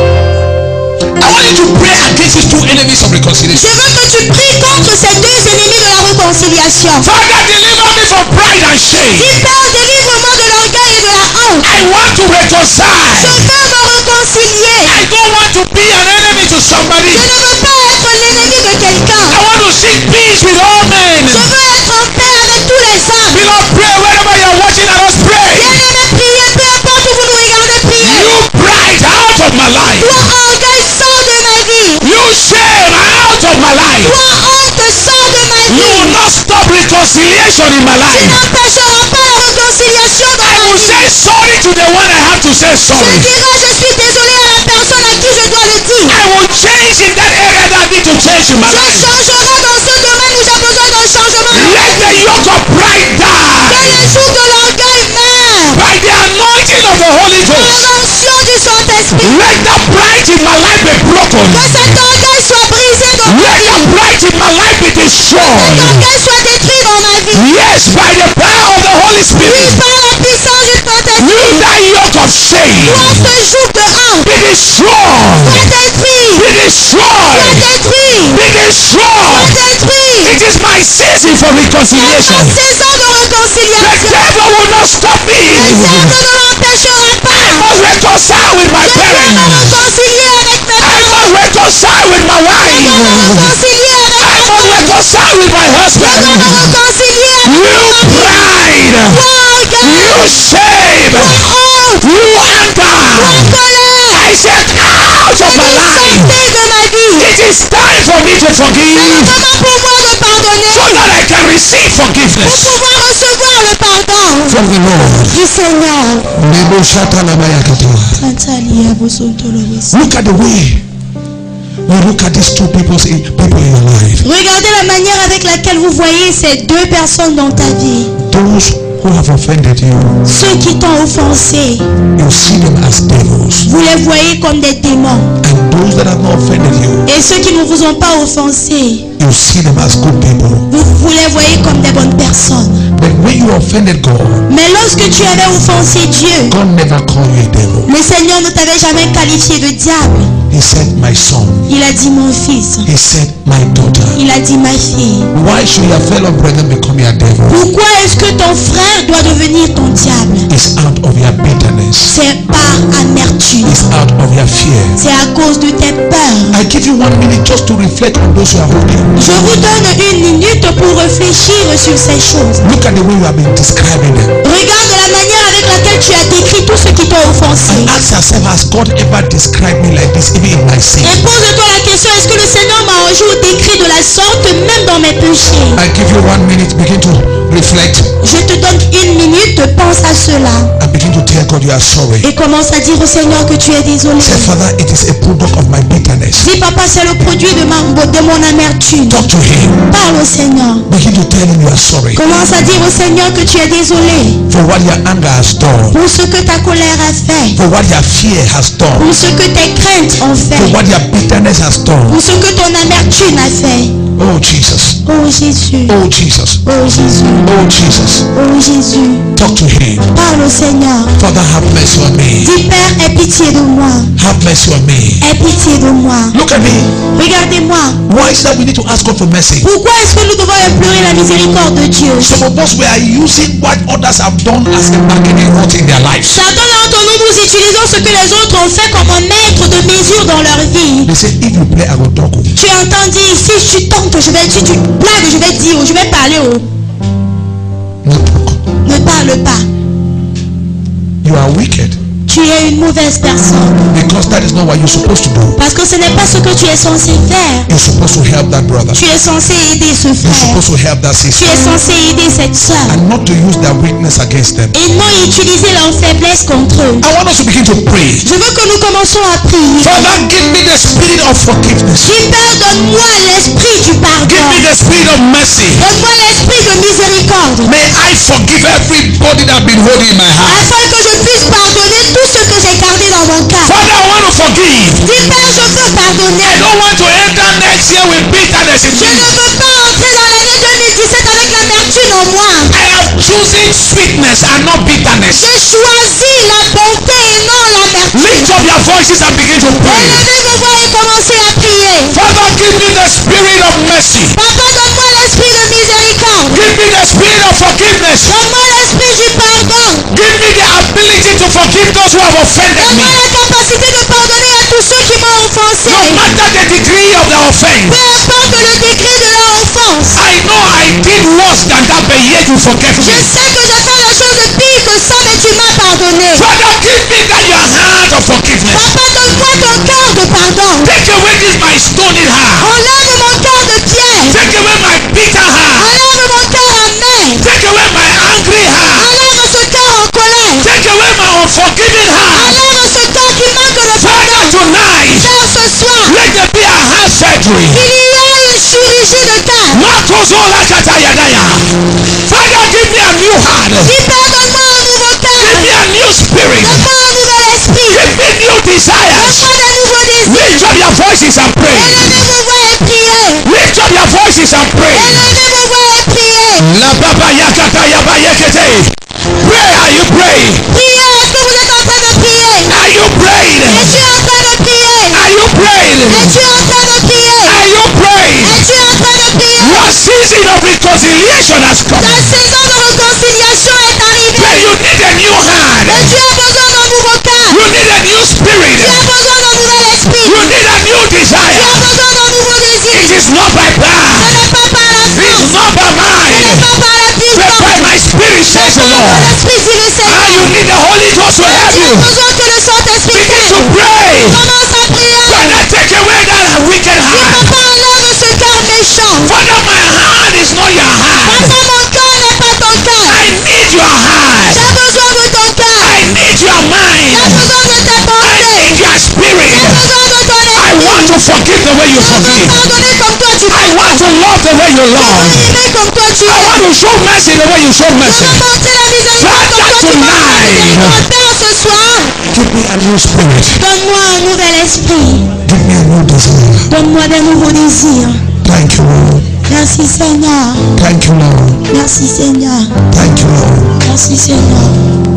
I want you to pray against these two enemies of Je reconciliation. veux que tu pries contre ces deux ennemis de la réconciliation. Father, deliver me from pride and shame. Dis Père, délivre-moi de l'orgueil et de la honte. I want to Je reconcile. veux me réconcilier. I don't want to be an enemy to somebody. Je ne veux pas être l'ennemi de quelqu'un. I want to seek peace with all men. Je veux être en paix avec tous les hommes. Beloved, pray wherever you're watching. Let us pray. Bien-aimés, priez, peu importe où vous nous regardez, priez. You pride out of my life. Toi, orgueil, sors de ma vie. You shame out of my life. Toi, honte, sors de ma You will vie. not stop reconciliation in my Tu life. n'empêcheras pas la réconciliation dans I ma will vie. say sorry to the one I have to say Je sorry. dirai, je suis désolé à la personne à qui je dois le dire. I will change in that area that I need to change in my Je life. changerai dans ce domaine où j'ai besoin d'un changement. Let the yoke of pride Que die les jours de l'orgueil meurent. by the anointing of the Holy Par Ghost. l'onction du Saint-Esprit. Let that pride in my life be broken. Que cet orgueil soit brisé dans ma Let vie. that pride in my life be Cet destroyed. orgueil soit détruit dans ma vie. Yes, by the power of the Holy Oui, Spirit. par la puissance du Saint-Esprit. You that yoke of shame Toi, ce joug de honte. be destroyed. Sois détruit. Be Sois destroyed. détruit. Be Sois destroyed. détruit. It is my season for C'est reconciliation. ma saison de The réconciliation. devil will not stop me. Le diable ne m'empêchera pas. I must reconcile with my Je dois me parents. réconcilier avec mes I parents. must reconcile with my Je dois wife. me réconcilier you avec toi. pride, you shame, you anger. I said, out of my life. De ma vie. It is time for me to forgive Comment pour moi de pardonner? so that I can receive Pour forgiveness pouvoir recevoir le pardon from the Lord. du Seigneur. Look at the way you look at these two people in your life. Regardez la manière avec laquelle vous voyez ces deux personnes dans ta vie. Those who have offended you, Ceux qui t'ont offensé, you see them as devils. vous les voyez comme des démons. And those that have not offended you, Et ceux qui ne vous ont pas offensé, you see them as good people. vous les voyez comme des bonnes personnes. But when you offended God, Mais lorsque tu avais offensé Dieu, God never called you a devil. le Seigneur ne t'avait jamais qualifié de diable. He said, my son. Il a dit mon fils. He said, my daughter. Il a dit ma fille. Why should your fellow brethren become your devil? Pourquoi est-ce que ton frère doit devenir ton diable? It's out of your bitterness. C'est par amertume. It's out of your fear. C'est à cause de tes peurs. I give you 1 minute just to reflect on those who are holding. Je vous donne 1 minute pour réfléchir sur ces choses. Look at the way you have been describing them. Regarde la manière avec laquelle tu as décrit tout ce qui t'a offensé. And ask yourself, has God ever described me like this, even in my sin? Et pose-toi la question, est-ce que le Seigneur m'a un jour décrit de la sorte, même dans mes péchés? I give you 1 minute, begin to reflect Je te donne 1 minute, pense à cela. and begin to tell God you are sorry. Et commence à dire au Seigneur que tu es désolé. Say, Father, it is a product of my bitterness. Dis, papa, c'est le produit de mon amertume. Talk to him. Parle au Seigneur. Begin to tell him you are sorry Commence à dire au Seigneur que tu es désolé for what your anger has done, pour ce que ta colère a fait, for what your fear has done, pour ce que tes craintes ont for fait, what your bitterness has done. pour ce que ton amertume a fait. Oh Jesus. Oh Jésus, Oh Jesus. oh Jésus, Oh Jesus. oh Jésus. Talk to him. Parle au Seigneur. Father, have mercy on me. Dis, Père, aie pitié de moi. Have mercy on me. Aie pitié de moi. Look at me. Regardez-moi. Why is that we need to ask God for mercy? Pourquoi est-ce que nous devons implorer la miséricorde de Dieu? Some of us were using what others have done as a bargaining rod in their lives. Certains d'entre nous, nous utilisons ce que les autres ont fait comme un maître de mesure dans leur vie. They say, if you play, I will talk. Tu entends dire, si tu tentes, si tu blagues, je vais dire, je vais parler. No talk. Ne parle pas. You are wicked Tu es une mauvaise personne. because that is not what you're supposed to do. Parce que ce n'est pas ce que tu es censé faire. You're supposed to help that brother. Tu es censé aider ce You're frère. supposed to help that Tu sister. es censé aider cette soeur. And not to use their weakness against them. Et non utiliser leur faiblesse contre eux. I want us to begin to pray. Je veux que nous commençons à prier. Father, give me the spirit of forgiveness. Dis, Père, donne-moi l'esprit du Give pardon. me the spirit of mercy. Donne-moi l'esprit de miséricorde. May I forgive everybody that I've been holding in my heart. Afin que je puisse pardonner tout ce que j'ai gardé dans mon cœur. Father, I want to forgive. Dis, Père, je veux pardonner. I don't want to enter next year with bitterness in Je me. ne veux pas entrer dans l'année 2017 avec l'amertume en moi. I have chosen sweetness and not bitterness. J'ai choisi la bonté et non l'amertume. Lift up your voices and begin to pray. Élevez vos voix et commencez à prier. Father, give me the spirit of mercy. Papa, donne-moi l'esprit de miséricorde. Give me the spirit of forgiveness. Donne-moi l'esprit du pardon. Give me the ability to forgive those who have offended me. Donne-moi la capacité de pardonner à tous ceux qui m'ont offensé. No matter the degree of their offense. Peu importe le degré de leur offense. I know I did worse than that, but yet you forgave Je me. sais que j'ai fait la chose de pire que ça, mais tu m'as pardonné. Father, give me that your heart of forgiveness. Papa, donne-moi ton cœur de pardon. Take away this my stony heart. Enlève mon cœur de pierre. Take away my bitter heart. Enlève mon cœur amer. Take away my angry heart. Enlève ce cœur en colère. Take away my unforgiving heart. Enlève ce cœur qui manque de Father, pardon. tonight, Père, ce soir, let there be a heart surgery. il y a une chirurgie de cœur. Makozola katayadaya. Father, give me a new heart. Dis, Père, donne-moi un nouveau cœur. Give me a new spirit. Donne-moi un nouvel esprit. Give me new desires. Donne-moi de nouveaux désirs. Lift up your voices and pray. Élevez vos voix et priez. Lift up your voices and pray. Élevez vos voix et priez. La baba yakata yabayekete. Pray, are you praying? Priez. Est-ce que vous êtes en train de prier? Are you praying? Es-tu en train de prier? Are you praying? Es-tu en train de prier? Are you praying? Es-tu en train de prier? Your season of reconciliation has come. Ta saison de réconciliation est But arrivée. you need a new heart. Et tu as besoin d'un nouveau cœur. You need a new spirit. Tu as besoin d'un nouvel esprit. You need a new Tu as desire. besoin d'un nouveau désir. It is not by Ce power. n'est pas par la It is force. not by Ce mind. besoin que le Saint-Esprit Begin to t'aide. pray. Commence à prier. Father, take away that wicked heart. Papa, enlève ce cœur méchant. Father, my heart is not your heart. Papa, mon cœur n'est pas ton cœur. I need your heart. J'ai besoin de ton cœur. I need your mind. J'ai besoin de ta I pensée. need your spirit. J'ai besoin de ton I esprit. want to forgive the way you Je veux forgive. pardonner comme toi tu I pardonnes. want to love the way you Je love. veux aimer comme toi tu I aimes. want to show mercy the way you show Je mercy. veux montrer la miséricorde comme toi tu Father, montres la tonight. miséricorde. Père, ce soir, Give me a new spirit. donne-moi un nouvel esprit. Give me a new desire. Donne-moi des nouveaux désirs. Thank you, Lord. Merci Seigneur. Thank you, Lord. Merci Seigneur. Thank you, Lord. Merci Seigneur.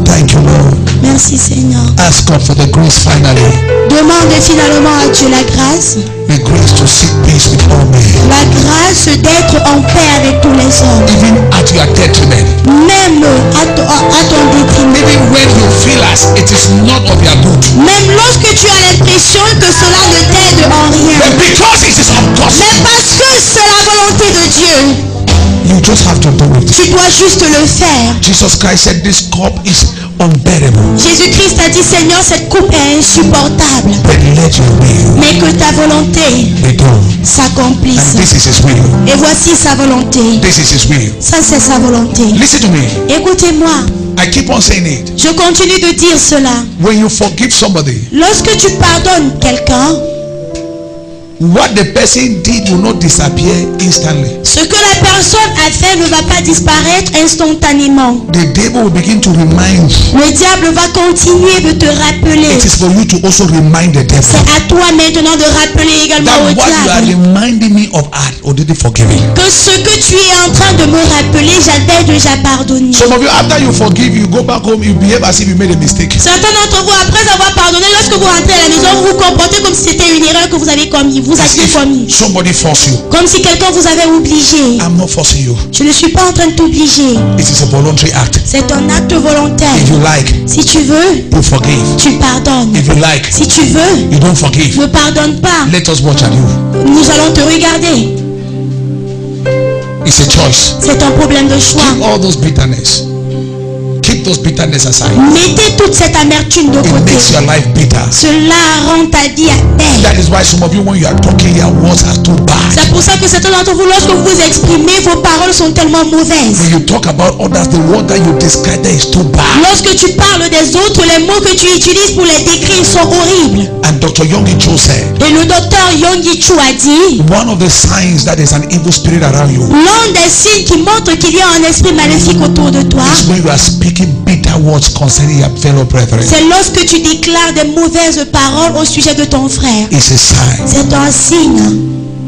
Thank you, Lord. Merci Seigneur. Ask God for the grace finally. Demande finalement à Dieu la grâce. The grace to seek peace with all men. La grâce d'être en paix avec tous les hommes. Even at your detriment. Même à ton détriment. Even when you feel as it is not of your good. Même lorsque tu as l'impression que cela ne t'aide en rien. But because it is of God, Mais parce que c'est la volonté de Dieu, you just have to do it. tu dois juste le faire. Jesus Christ said this cup is unbearable. Jésus-Christ a dit, Seigneur, cette coupe est insupportable. But let your will Mais que ta volonté be done. s'accomplisse. And this is his will. Et voici sa volonté. This is his will. Ça, c'est sa volonté. Listen to me. Écoutez-moi. I keep on saying it. Je continue de dire cela. When you forgive somebody, Lorsque tu pardonnes quelqu'un, what the person did will not disappear instantly. ce que la personne a fait ne va pas disparaître instantanément. The devil will begin to remind you. Le diable va continuer de te rappeler. It is for you to also remind the devil C'est à toi maintenant de rappeler également au that what you are diable reminding me of, I already forgiven. que ce que tu es en train de me rappeler, j'avais déjà pardonné. Some of you, after you forgive, you go back home, you behave as if you made a mistake. Certains d'entre vous, après avoir pardonné, lorsque vous rentrez à la maison, vous vous comportez comme si c'était une erreur que vous avez commis. Vous As aviez if commis. somebody forced you. Comme si quelqu'un vous avait obligé. I'm not forcing you. Je ne suis pas en train de t'obliger. It is a voluntary act. C'est un acte volontaire. If you like, Si tu veux, you forgive. tu pardonnes. If you like, Si tu veux, you don't forgive. ne pardonne pas. Let us watch at you. Nous allons te regarder. It's a choice. C'est un problème de choix. Keep all those bitterness. Keep those bitterness aside. Mettez toute cette amertume de It côté. makes your life bitter. Cela rend ta vie à terre. That is why some of you, when you are talking, your words are too bad. C'est pour ça que certains d'entre vous, lorsque vous vous exprimez, vos paroles sont tellement mauvaises. When you talk about others, the word that you describe there is too bad. Lorsque tu parles des autres, les mots que tu utilises pour les décrire sont horribles. And Dr. Yonggi Cho said, Et le docteur Yonggi Cho a dit, one of the signs that there's an evil spirit around you l'un des signes qui montrent qu'il y a un esprit maléfique autour de toi, is when you are speaking bitter words concerning your fellow brethren. c'est lorsque tu déclares des mauvaises paroles au sujet de ton frère. It's a sign C'est un signe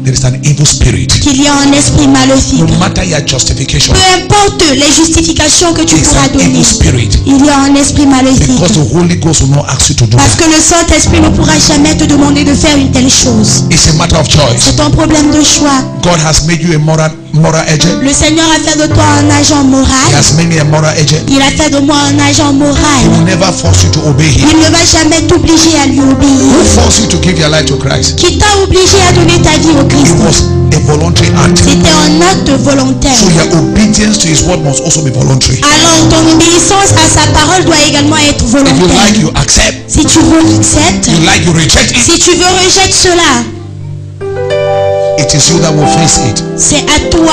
there is an evil spirit. qu'il y a un esprit maléfique. No matter your justification, Peu importe les justifications que tu it's pourras an donner, evil spirit. il y a un esprit maléfique. Because the Holy Ghost will not ask you to do Parce that. que le Saint-Esprit ne pourra jamais te demander de faire une telle chose. It's a matter of choice. C'est un problème de choix. God has made you a moral agent. Le Seigneur a fait de toi un agent He moral. has made me a moral agent. Il a fait de moi un agent He moral. will never force you to obey him. Il ne va jamais t'obliger à lui Who obéir. forced you to give your life to Christ? Qui t'a obligé à donner ta vie au It Christ? was a voluntary act. C'était un acte volontaire. So your obedience to his word must also be voluntary. Alors ton obéissance à sa parole doit également être If you like, volontaire. you accept. Si tu veux, accepte. You like, you reject it. Si tu veux, rejette cela. It is you that will face it. C'est à toi,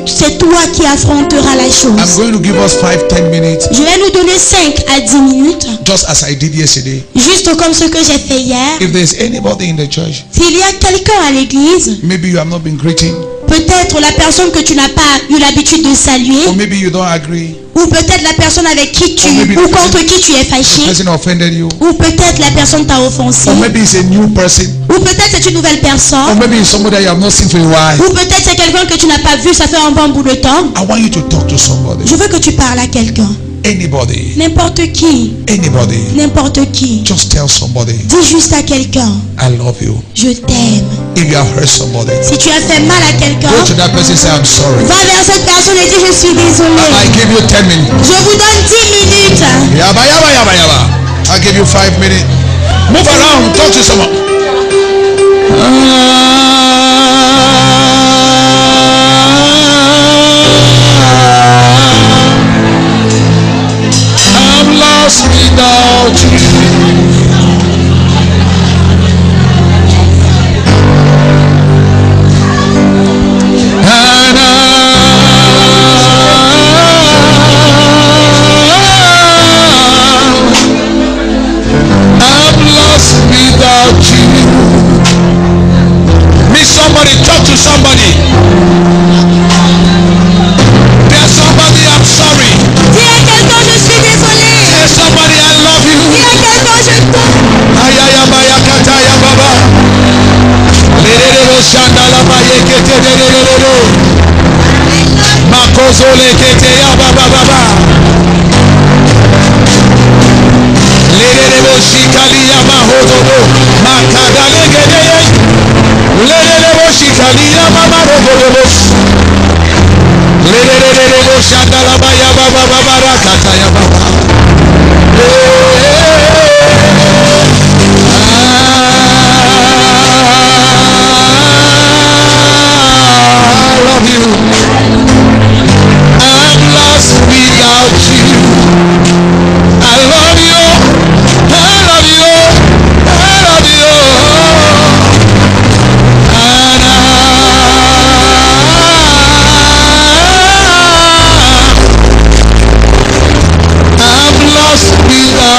c'est toi qui affronteras la I'm chose. going to give us 5-10 minutes, Je vais nous donner 5 à 10 minutes, just as I did yesterday. juste comme ce que j'ai fait hier. If there's anybody in the church, S'il y a quelqu'un à l'église, maybe you have not been greeting, peut-être la personne que tu n'as pas eu l'habitude de saluer, or maybe you don't agree, ou peut-être la personne avec qui ou contre qui tu es the fâché, person offended you, ou peut-être la personne t'a offensé, or maybe it's a new person, ou peut-être c'est une nouvelle or personne, maybe it's somebody that you have not seen for a while. ou peut-être c'est quelqu'un que tu n'as pas vu, ça fait un bon bout de temps. I want you to talk to somebody. Je veux que tu parles à quelqu'un, Anybody. n'importe qui, Anybody. n'importe qui. Just tell somebody, Dis juste à quelqu'un, I love you. je t'aime. If you have hurt somebody, Si tu as fait mal à quelqu'un, go to that person and say, I'm sorry. va vers cette personne et dis je suis And désolé. I give you 10 minutes. Je vous donne 10 minutes. Yaba, yaba, yaba, yaba. I'll give you 5 minutes. Move around. Talk to someone. I'm lost without you. Talk to somebody. Tell somebody I'm sorry. Dis à quelqu'un, je suis désolé. Tell somebody I love you. Dis à quelqu'un, je t'aime. Ayaya baya kataya baba. Lerero shandala baye kete derero. Makozo lekete ya baba baba. Lerero shikali ya mahododo. Makadale gedeye. Lerero shikali ya mama rogodo. Lerero shandala baya baba baba rakata ya baba. I love you. I'm lost without you. I love you. I love you. I love you. And I'm lost without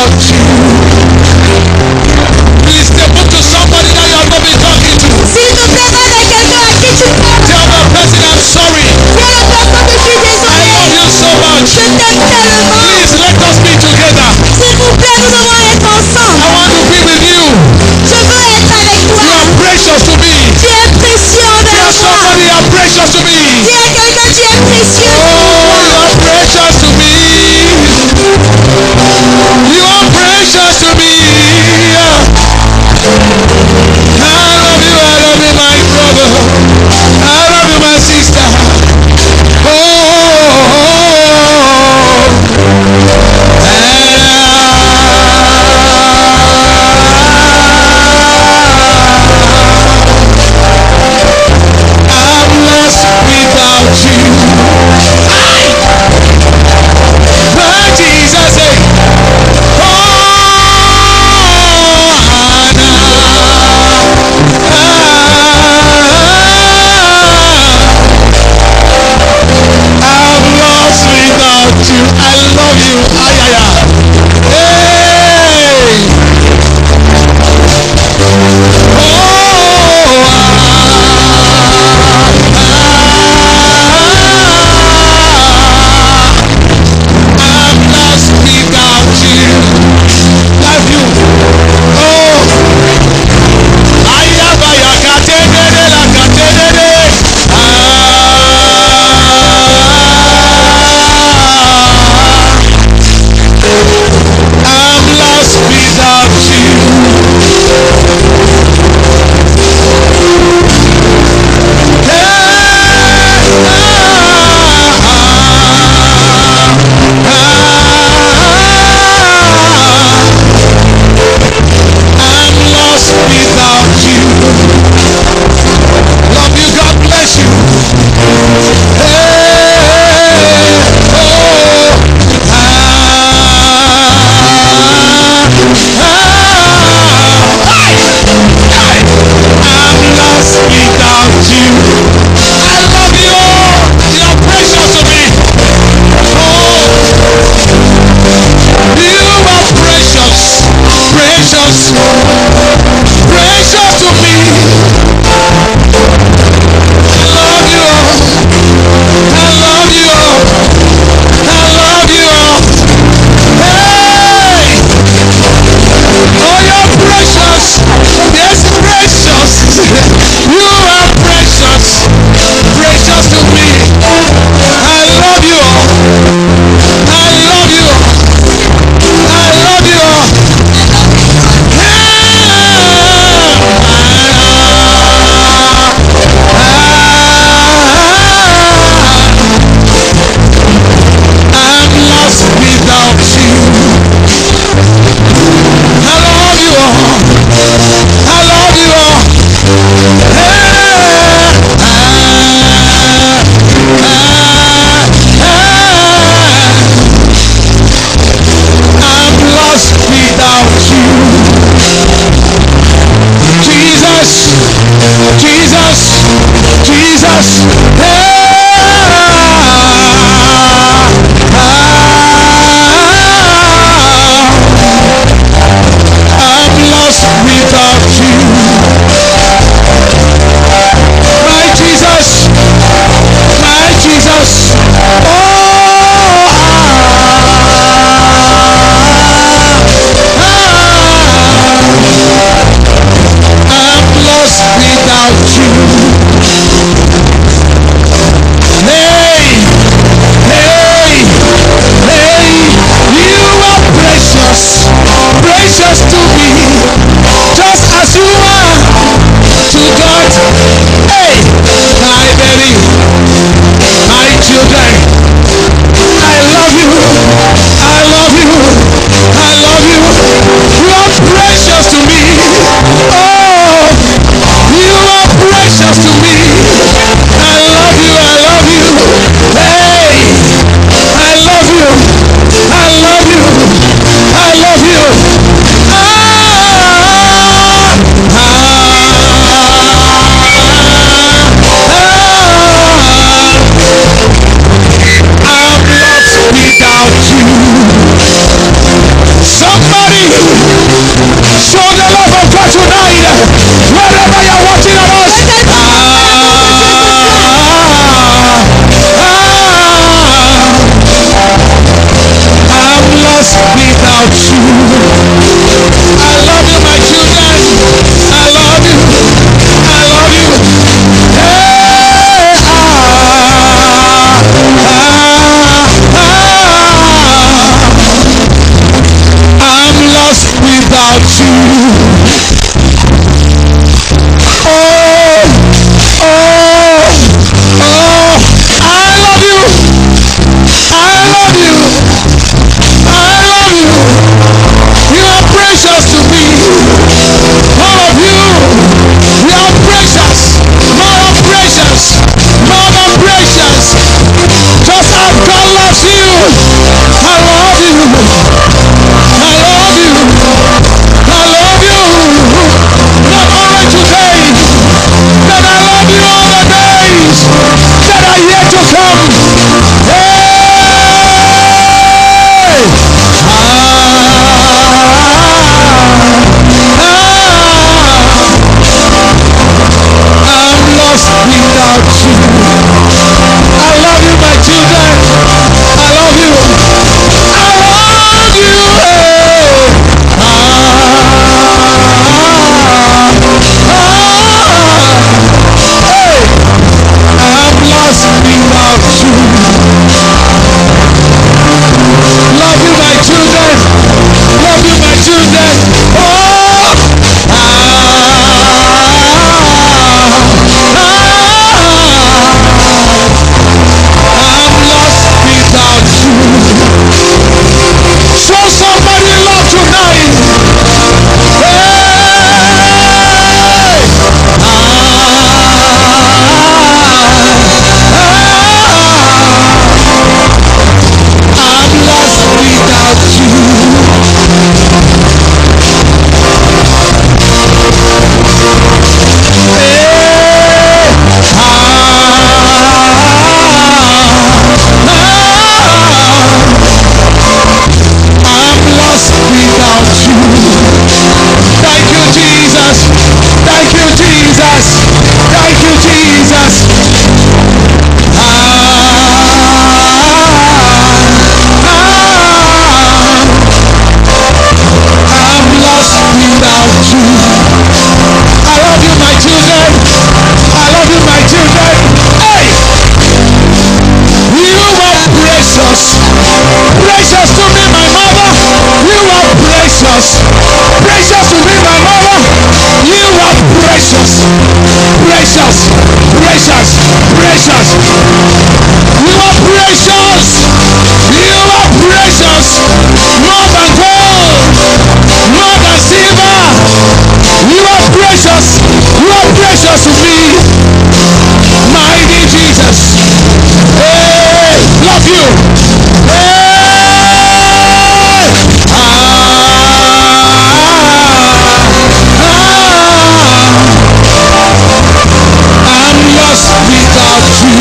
lost without you.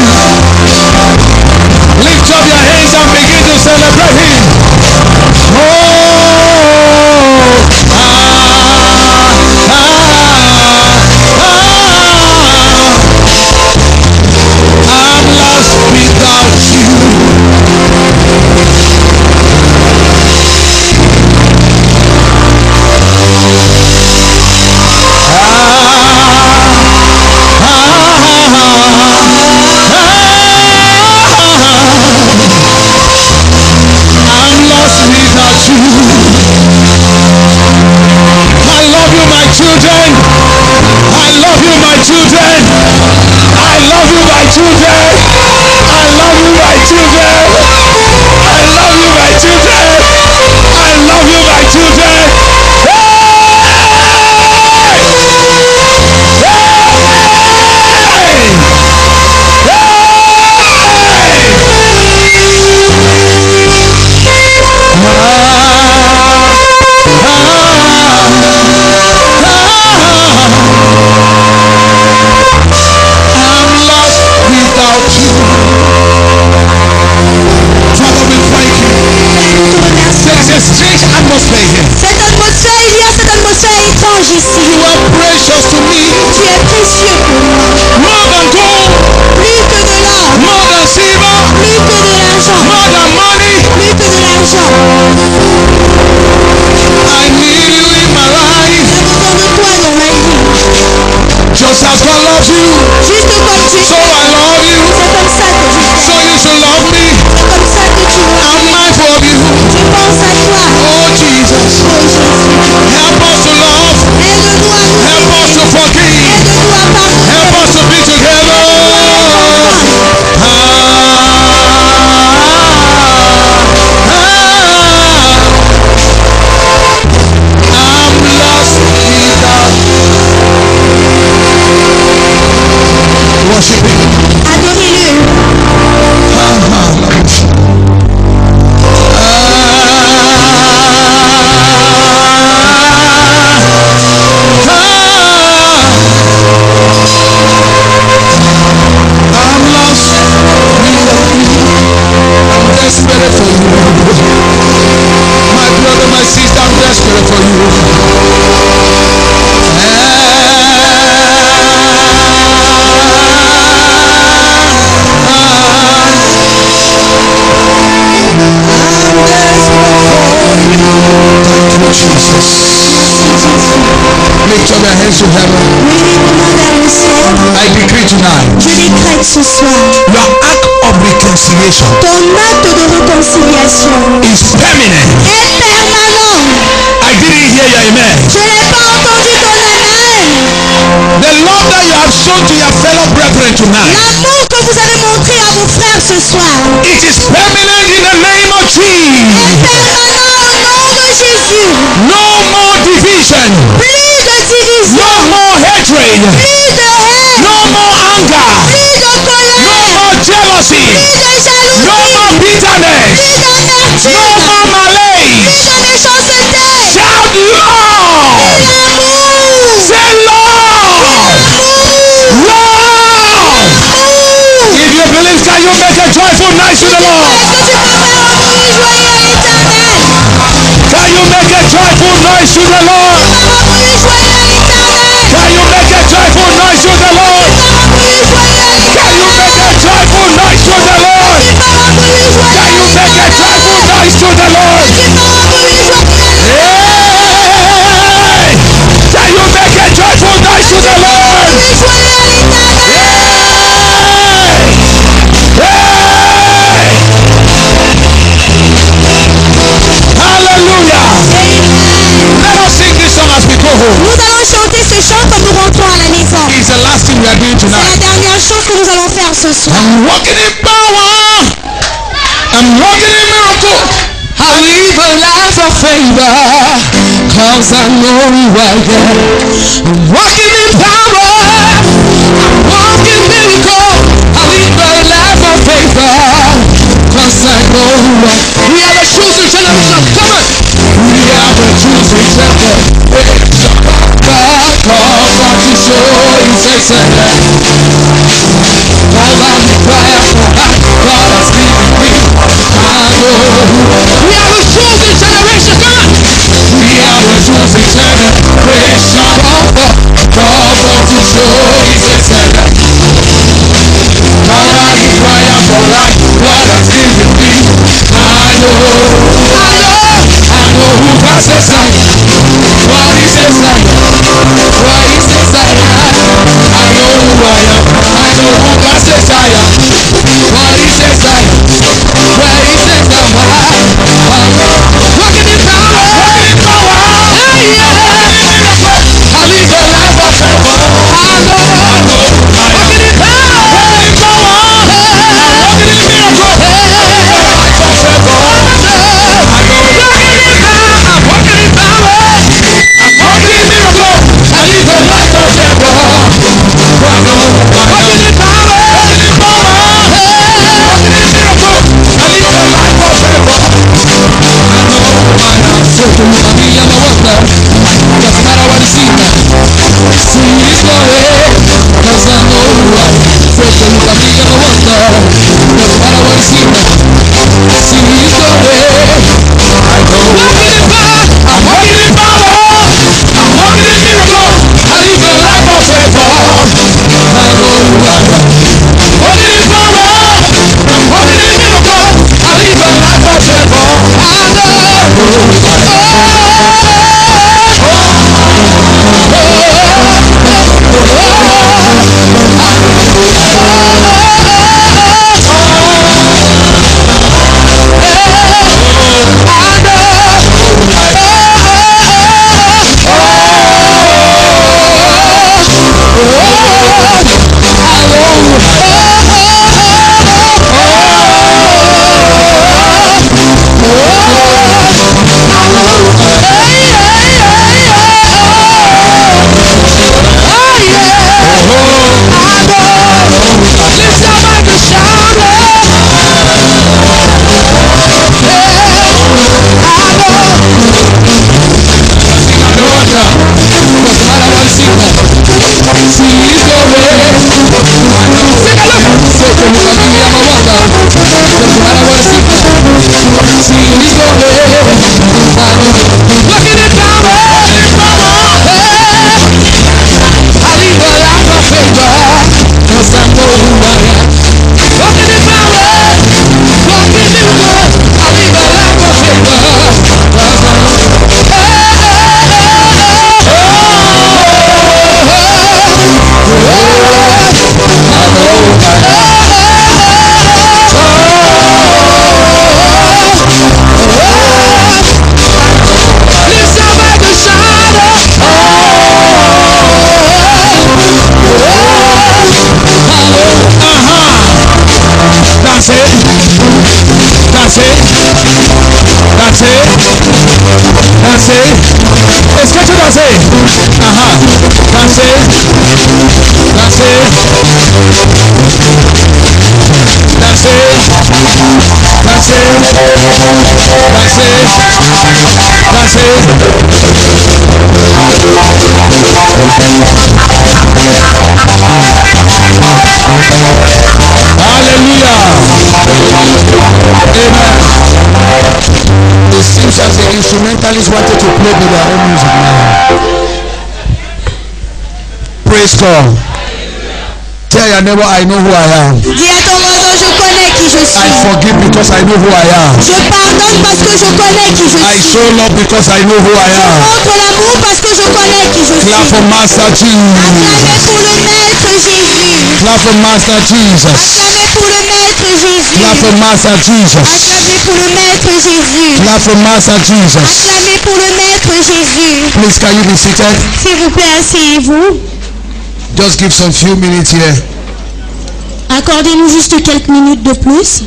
Lift up your hands and begin to celebrate him. Oh, I'm lost without you. Children, I love you, my children. I love you, my children. I love you, my children. I love you, my children. I love you, my children. Strange atmosphere here. Cette atmosphère, il y a cette atmosphère étrange ici. You are precious to me. Tu es précieux pour moi. More than gold. Plus que de l'or. More than silver. Plus que de l'argent. More than money. Plus que de l'argent. I need you in my life. J'ai besoin de toi dans ma vie. Just as God loves you. Juste comme tu So I love you. C'est comme ça que je So you should love me. C'est comme ça que tu m'aimes. I'm mindful of you. Je pense à toi. Oh Jesus. Oh Jésus. Help us to love. Aide-nous à nous Help us to aimer. forgive. Aide-nous à pardonner. Help us to be together. Worship him. Adorez-le. I'm lost without you. I'm desperate for you. My brother, my sister, I'm desperate for you. Lift up your hands to heaven. Levez-nous vers le ciel. I decree tonight. Je décrète ce soir. Your act of reconciliation Ton acte de réconciliation is permanent. est permanent. I didn't hear your amen. Je n'ai pas entendu ton amen. The love that you have shown to your fellow brethren tonight, L'amour que vous avez montré à vos frères ce soir it is permanent in the name of Jesus. est permanent au nom de Jésus. No more division. Plus de division. No more hatred. Plus de haine. No more anger. Plus de No colère. more jealousy. Plus de jalousie. No more bitterness. Plus No d'amertume. more malaise. Plus de méchanceté. Shout Lord. L'amour. Say Lord. Lord. If you believe, can you make a joyful noise to the Lord? Est-ce que tu peux faire un bruit joyeux à l'Éternel? Can you make a joyful noise to the Lord? Faire un bruit joyeux à l'Éternel. Can you make a joyful noise to the Lord? Faire un bruit joyeux à Can you l'Éternel. make a joyful noise to the Lord? Faire un bruit joyeux Can à you make a joyful noise to the Lord? Faire un bruit joyeux à Hey! Can you make a joyful noise to the Lord? bruit joyeux à l'Éternel. Hey! Hallelujah! Let us sing this song as we go home. Nous allons chanter ce chant comme nous rentrons à la maison. It's the last thing we are doing C'est la tonight. dernière chose que nous allons faire ce soir. I'm walking in power. I'm walking in miracle. I live a life of favor, cause I know you are there. I'm walking in power. I'm walking miracle. I live a life of favor, cause I know you are. We are the chosen generation. Come on. We are the chosen generation. God calls us to show His excellence. Instrumentalists wanted to play with their own music now. Praise God. Tell your neighbor, I know who I am. Dis à ton voisin, je connais qui je suis. I forgive because I know who I am. Je pardonne parce que je connais qui je suis. I show love because I know who I am. Je montre l'amour parce que je connais qui je suis. Clap for Master Jesus. Acclamez pour le Maître Jésus. Clap for Master Jesus. Acclamez pour le Maître Jésus. Clap for Master Jesus. Acclamez pour le Maître Jésus. Clap for Master Jesus. Acclamez pour le Maître Jésus. Please, can you be seated? S'il vous plaît, asseyez-vous. Just give some few minutes here. Accordez-nous juste quelques minutes de plus.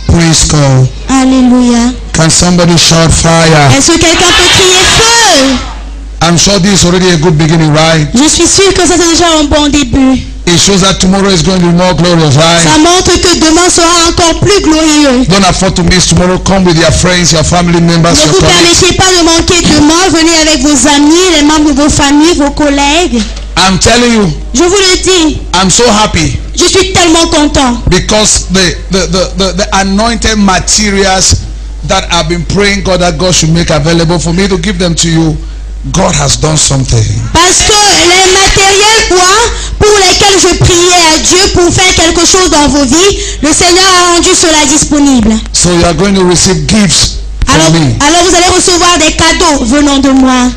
Praise God. Alléluia. Can somebody shout fire? Est-ce que quelqu'un peut crier feu? I'm sure this is already a good beginning, right? Je suis sûr que ça c'est déjà un bon début. It shows that tomorrow is going to be more glorious, right? Ça montre que demain sera encore plus glorieux. Don't afford to miss tomorrow. Come with your friends, your family members, Ne your vous colleagues. permettez pas de manquer demain. Venez avec vos amis, les membres de vos familles, vos collègues. I'm telling you, Je vous le dis, I'm so happy je suis tellement content. because the anointed materials that I've been praying God that God should make available for me to give them to you, God has done something. Parce que les matériels pour lesquels je priais à Dieu pour faire quelque chose dans vos vies, le Seigneur a rendu cela disponible. So you are going to receive gifts from me. Alors vous allez recevoir des cadeaux venant de moi.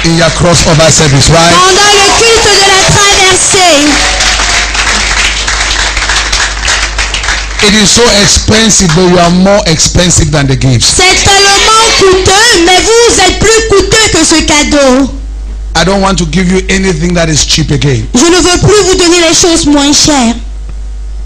In your crossover service, right? Pendant le culte de la traversée. It is so expensive, but you are more expensive than the gifts. C'est tellement coûteux, mais vous êtes plus coûteux que ce cadeau. I don't want to give you anything that is cheap again. Je ne veux plus vous donner les choses moins chères.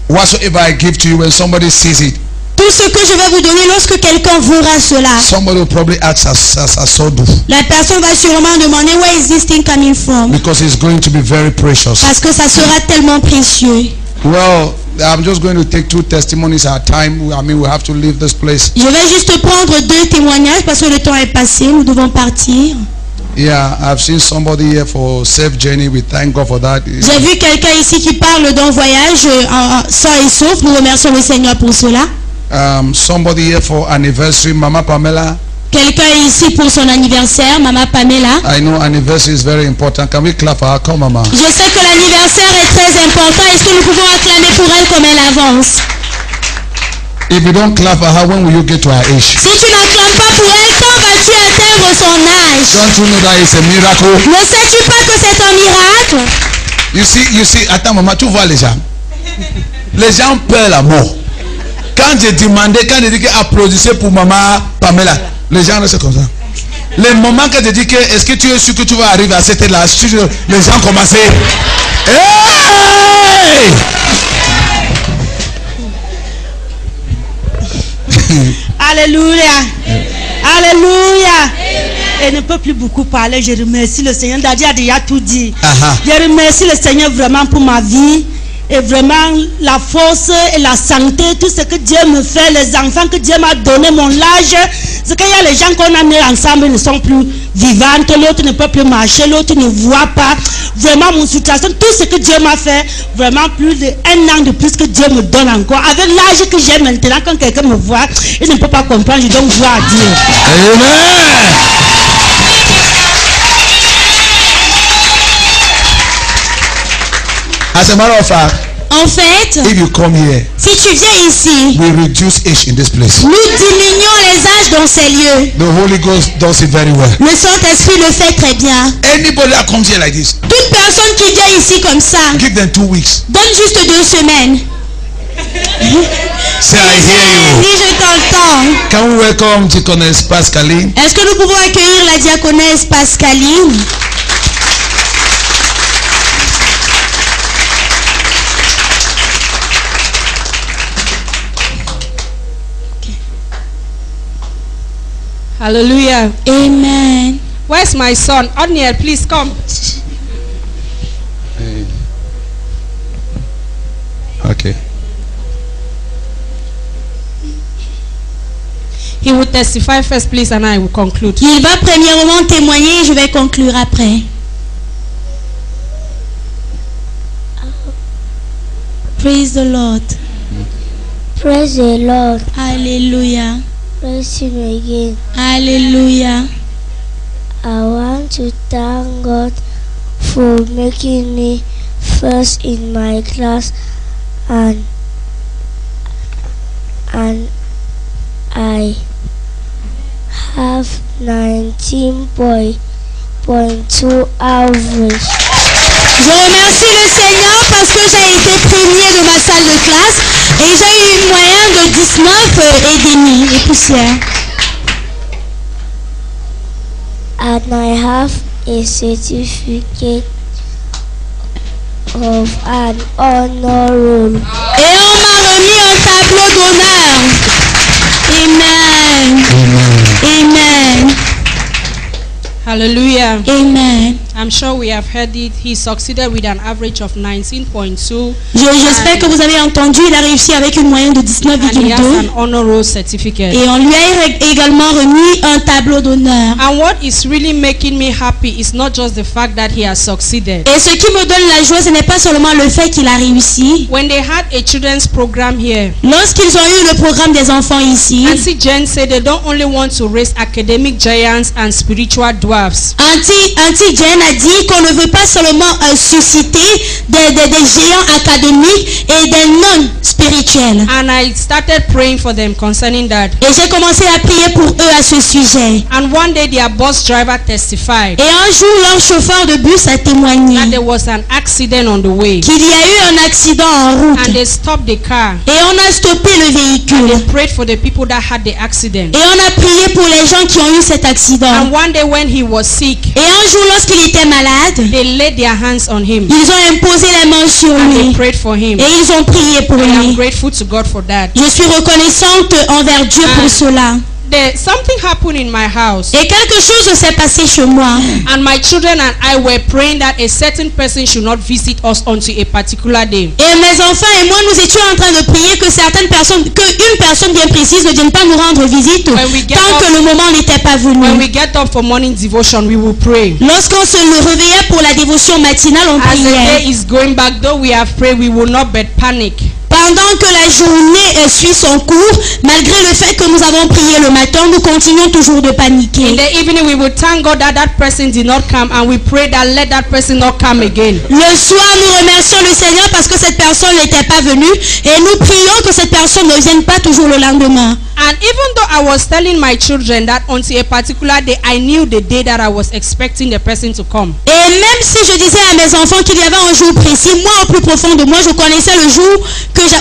Whatsoever I give to you, when somebody sees it, Tout ce que je vais vous donner, lorsque quelqu'un verra cela, somebody will probably ask as so do, la personne va sûrement demander where is this thing coming from? because it's going to be very precious. Parce que ça sera tellement précieux. Well, I'm just going to take 2 testimonies at a time. I mean, we have to leave this place. Je vais juste prendre 2 témoignages parce que le temps est passé, nous devons partir. Yeah, I've seen somebody here for safe journey. We thank God for that. J'ai vu quelqu'un ici qui parle d'un voyage sain et sauf. Nous remercions le Seigneur pour cela. Somebody here for anniversary, Mama Pamela. Quelqu'un ici pour son anniversaire, Maman Pamela. I know anniversary is very important. Can we clap for her? Come, Mama. Je sais que l'anniversaire est très important. Est-ce que nous pouvons acclamer pour elle comme elle avance? If you don't clap for her, when will you get to her age? Si tu n'acclames pas pour elle, quand vas-tu atteindre son âge? Don't you know that it's a miracle? Ne sais-tu pas que c'est un miracle? You see, attends, Maman, tu vois les gens. Les gens perdent la mort. Quand j'ai dit applaudissez pour Maman Pamela, les gens restent comme ça. Le moment que j'ai dit que est-ce que tu es sûr que tu vas arriver à cette âge, les gens commençaient. Hey! Alléluia. Alléluia. Et ne peut plus beaucoup parler. Je remercie le Seigneur. Daddy a déjà tout dit. Je remercie le Seigneur vraiment pour ma vie. Et vraiment la force et la santé, tout ce que Dieu me fait, les enfants que Dieu m'a donné, mon âge. C'est qu'il y a les gens qu'on a mis ensemble ne sont plus vivants, l'autre ne peut plus marcher, l'autre ne voit pas. Vraiment mon situation, tout ce que Dieu m'a fait, vraiment plus d'1 an de plus que Dieu me donne encore. Avec l'âge que j'ai maintenant, quand quelqu'un me voit, il ne peut pas comprendre, je donne gloire à Dieu. Amen. As a matter of fact, En fait, if you come here, si tu viens ici, we reduce age in this place. nous diminuons les âges dans ces lieux. The Holy Ghost does it very well. Le Saint-Esprit le fait très bien. Anybody that comes here like this, Toute personne qui vient ici comme ça, give them 2 weeks. donne juste 2 semaines. Say, I hear you. Dis, je t'entends. Can we welcome Deaconess Pascaline? Est-ce que nous pouvons accueillir la diaconesse Pascaline? Hallelujah. Amen. Where's my son? Odniel, please come. Okay. He will testify first, please, and I will conclude. Il va premièrement témoigner et je vais conclure après. Praise the Lord. Praise the Lord. Alléluia. Praise Him again. Alléluia. I want to thank God for making me first in my class and I have 19.2 average. Je remercie le Seigneur parce que j'ai été premier de ma salle de classe et j'ai eu une moyenne de 19,5 et poussière. And I have a certificate of an honor roll. Et on m'a remis un tableau d'honneur. Amen. Amen. Hallelujah. Amen. I'm sure we have heard it. He succeeded with an average of 19.2. J'espère que vous avez entendu, il a réussi avec une moyenne de And he has 19,2. an honor roll certificate. Et on lui a également remis un tableau d'honneur. And what is really making me happy is not just the fact that he has succeeded. Et ce qui me donne la joie, ce n'est pas seulement le fait qu'il a réussi. When they had a children's program here, Lorsqu'ils ont eu le programme des enfants ici, Nancy Jen said they don't only want to raise academic giants and spiritual dwarfs. Auntie Jen a dit qu'on ne veut pas seulement susciter des géants académiques et des non spirituels. spirituelle. And I started praying for them concerning that. Et j'ai commencé à prier pour eux à ce sujet. And one day their bus driver testified Et un jour, leur chauffeur de bus a témoigné that there was an accident on the way. qu'il y a eu un accident en route. And they stopped the car. Et on a stoppé le And véhicule. they prayed for the people that had the accident. Et on a prié pour les gens qui ont eu cet accident. And one day when he was sick, Et un jour, lorsqu'il était malade, they laid their hands on him ils ont imposé les mains sur and they lui. prayed for him. Et ils ont prié pour I am lui. grateful to God for that. Je suis reconnaissante envers Dieu pour cela. Something happened in my house, Et quelque chose s'est passé chez moi. and my children and I were praying that a certain person should not visit us until a particular day. Et mes enfants et moi, nous étions en train de prier que certaines personnes, qu'une personne bien précise ne vienne pas nous rendre visite When we get tant up- que le moment n'était pas When venu. we get up for morning devotion, we will pray. Lorsqu'on se réveillait pour la dévotion matinale, on As the day priait. is going back, though we have prayed, we will not but panic. Pendant que la journée suit son cours, malgré le fait que nous avons prié le matin, nous continuons toujours de In paniquer. the evening, we will thank God that that person did not come, and we pray that let that person not come again. Le soir, nous remercions le Seigneur parce que cette personne n'était pas venue et nous prions que cette personne ne vienne pas toujours le lendemain. And even though I was telling my children that until a particular day, I knew the day that I was expecting the person to come. Et même si je disais à mes enfants qu'il y avait un jour précis, moi au plus profond de moi, je connaissais le jour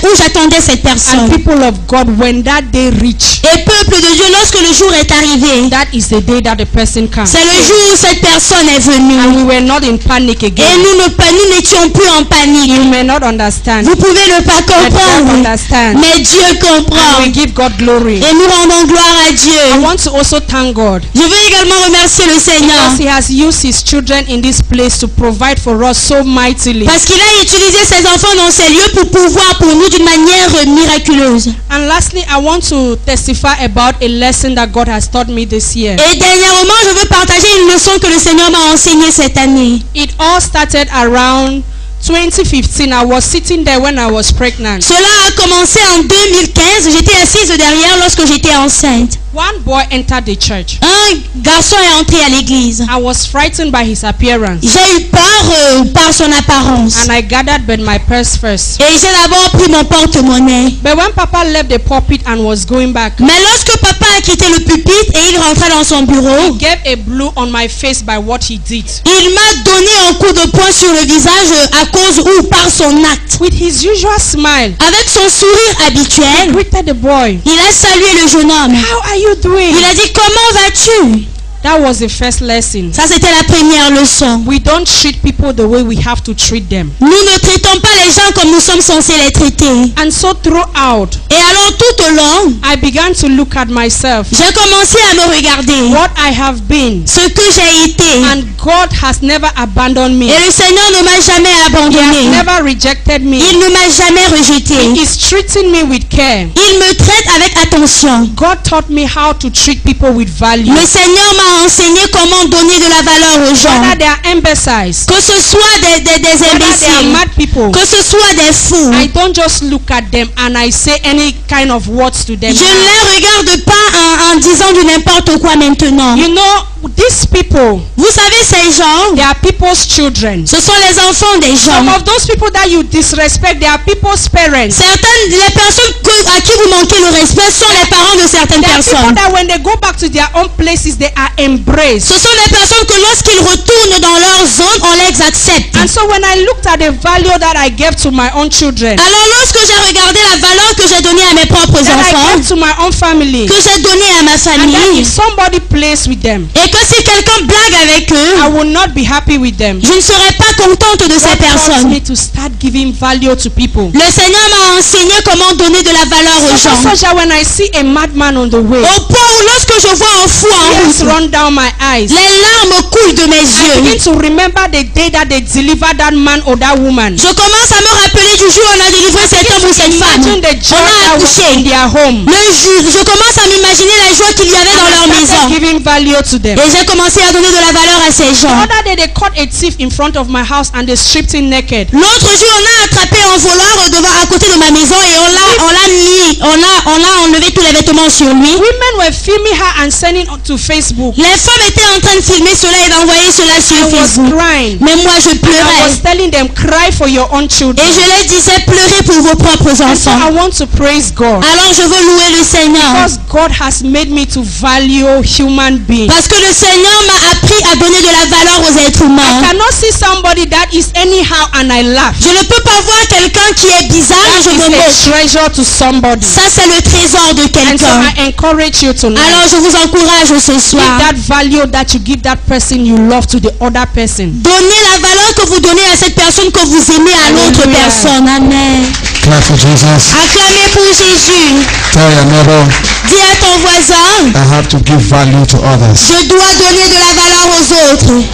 où j'attendais cette personne. And people of God, when that day reached, Et peuple de Dieu, lorsque le jour est arrivé, that is the day that the person comes. c'est le jour où cette personne est And we venue. were not in panic Et again. nous n'étions plus en panique. You may not understand, Vous pouvez ne pas but God comprendre, understands. mais Dieu comprend. And we give God glory. Et nous rendons gloire à I Dieu. want to also thank God Je veux également remercier le Seigneur because He has used His children in this place to provide for us so mightily. parce qu'il a utilisé ses enfants dans ces lieux pour pouvoir pour nous d'une manière miraculeuse. And lastly, I want to testify about a lesson that God has taught me this year. Et dernièrement, je veux partager une leçon que le Seigneur m'a enseignée cette année. It all started around 2015. I was sitting there when I was pregnant. Cela a commencé en 2015. J'étais assise derrière lorsque j'étais enceinte. One boy entered the church. Un garçon est entré à l'église. I was frightened by his appearance, J'ai eu peur par son apparence. and I gathered but my purse first. Et j'ai d'abord pris mon porte-monnaie. But when Papa left the pulpit and was going back, Mais lorsque papa a quitté le pupitre et il rentrait dans son bureau, he gave a blow on my face by what he did. il m'a donné un coup de poing sur le visage à cause ou par son acte. With his usual smile, Avec son sourire habituel, greeted the boy. il a salué le jeune homme. How are you doing? Il a dit, comment vas-tu? That was the first lesson. Ça, c'était la première leçon. We don't treat people the way we have to treat them. Nous ne traitons pas les gens comme nous sommes censés les traiter. And so throughout, Et alors, tout au long, I began to look at myself, j'ai commencé à me regarder. what I have been, Ce que j'ai été. and God has never abandoned me. Et le Seigneur ne m'a jamais He has abandonné. never rejected me. Il ne m'a jamais rejeté. He is treating me with care. Il me traite avec attention. God taught me how to treat people with value. Le Seigneur m'a enseigné comment donner de la valeur aux gens. Whether they are imbeciles, Que ce soit des whether they are imbéciles, mad people, que ce soit des fous. I don't just look at them and I say any kind of words to them. Je ne les regarde pas en disant du n'importe quoi maintenant. You know, these people, Vous savez, ces gens, they are people's children. ce sont les enfants des gens. Some of those people that you disrespect, they are people's parents. Certaines, les personnes à qui vous manquez le respect sont les parents de certaines There are people personnes. that when they go back to their own places, they are embraced. Ce sont des personnes que lorsqu'ils retournent dans leur zone, on les accepte. And so when I looked at the value that I gave to my own children, Alors lorsque j'ai regardé la valeur que j'ai donnée à mes propres that I enfants, gave to my own family, que j'ai donnée à ma and that famille, if somebody plays with them, et que si quelqu'un blague avec I eux, will not be happy with them. je ne serai pas contente de ces God taught personnes. me to start giving value to people. Le Seigneur m'a enseigné comment donner de la valeur aux So gens. much that when I see a madman on the way, Au point où lorsque je vois un fou en tears route, run down my eyes. les larmes coulent de mes I begin yeux. to remember the day that they delivered that man or that woman. Je commence à me rappeler du jour où on a délivré cet homme ou cette femme. Imagine the joy On a that was in accouché. their home. Je commence à m'imaginer la joie qu'il y avait dans leur I started maison. giving value to them. Et j'ai commencé à donner de la valeur à ces The gens. other day they caught a thief in front of my house and they stripped him naked. L'autre jour, on a attrapé un voleur devant à côté de ma maison et on l'a mis on a enlevé tous les vêtements sur lui. Women were filming her and sending it to Facebook. Les femmes étaient en train de filmer cela et d'envoyer cela sur I was Facebook. crying. Mais moi je I pleurais. was telling them, cry for your own children. Et je leur disais, pleurez pour vos propres And so I enfants. want to praise God. Alors je veux louer le Seigneur. Because God has made me to value human beings. Parce que le Seigneur m'a appris à donner de la valeur aux êtres I humains. cannot see somebody that is anyhow and I laugh. Je ne peux pas voir quelqu'un qui est bizarre et je That me is a moque. treasure to somebody. Ça c'est le trésor de And so quelqu'un. I encourage you tonight. Alors je vous encourage ce Give soir. that value that you give that person you love to the other person. Donnez la valeur que vous donnez à cette personne que vous aimez à l'autre Alléluia. personne. Amen. Clap for Jesus. Acclamez pour Jésus. Tell your neighbor, Dis à ton voisin, I have to give value to others. je dois donner de la valeur aux autres.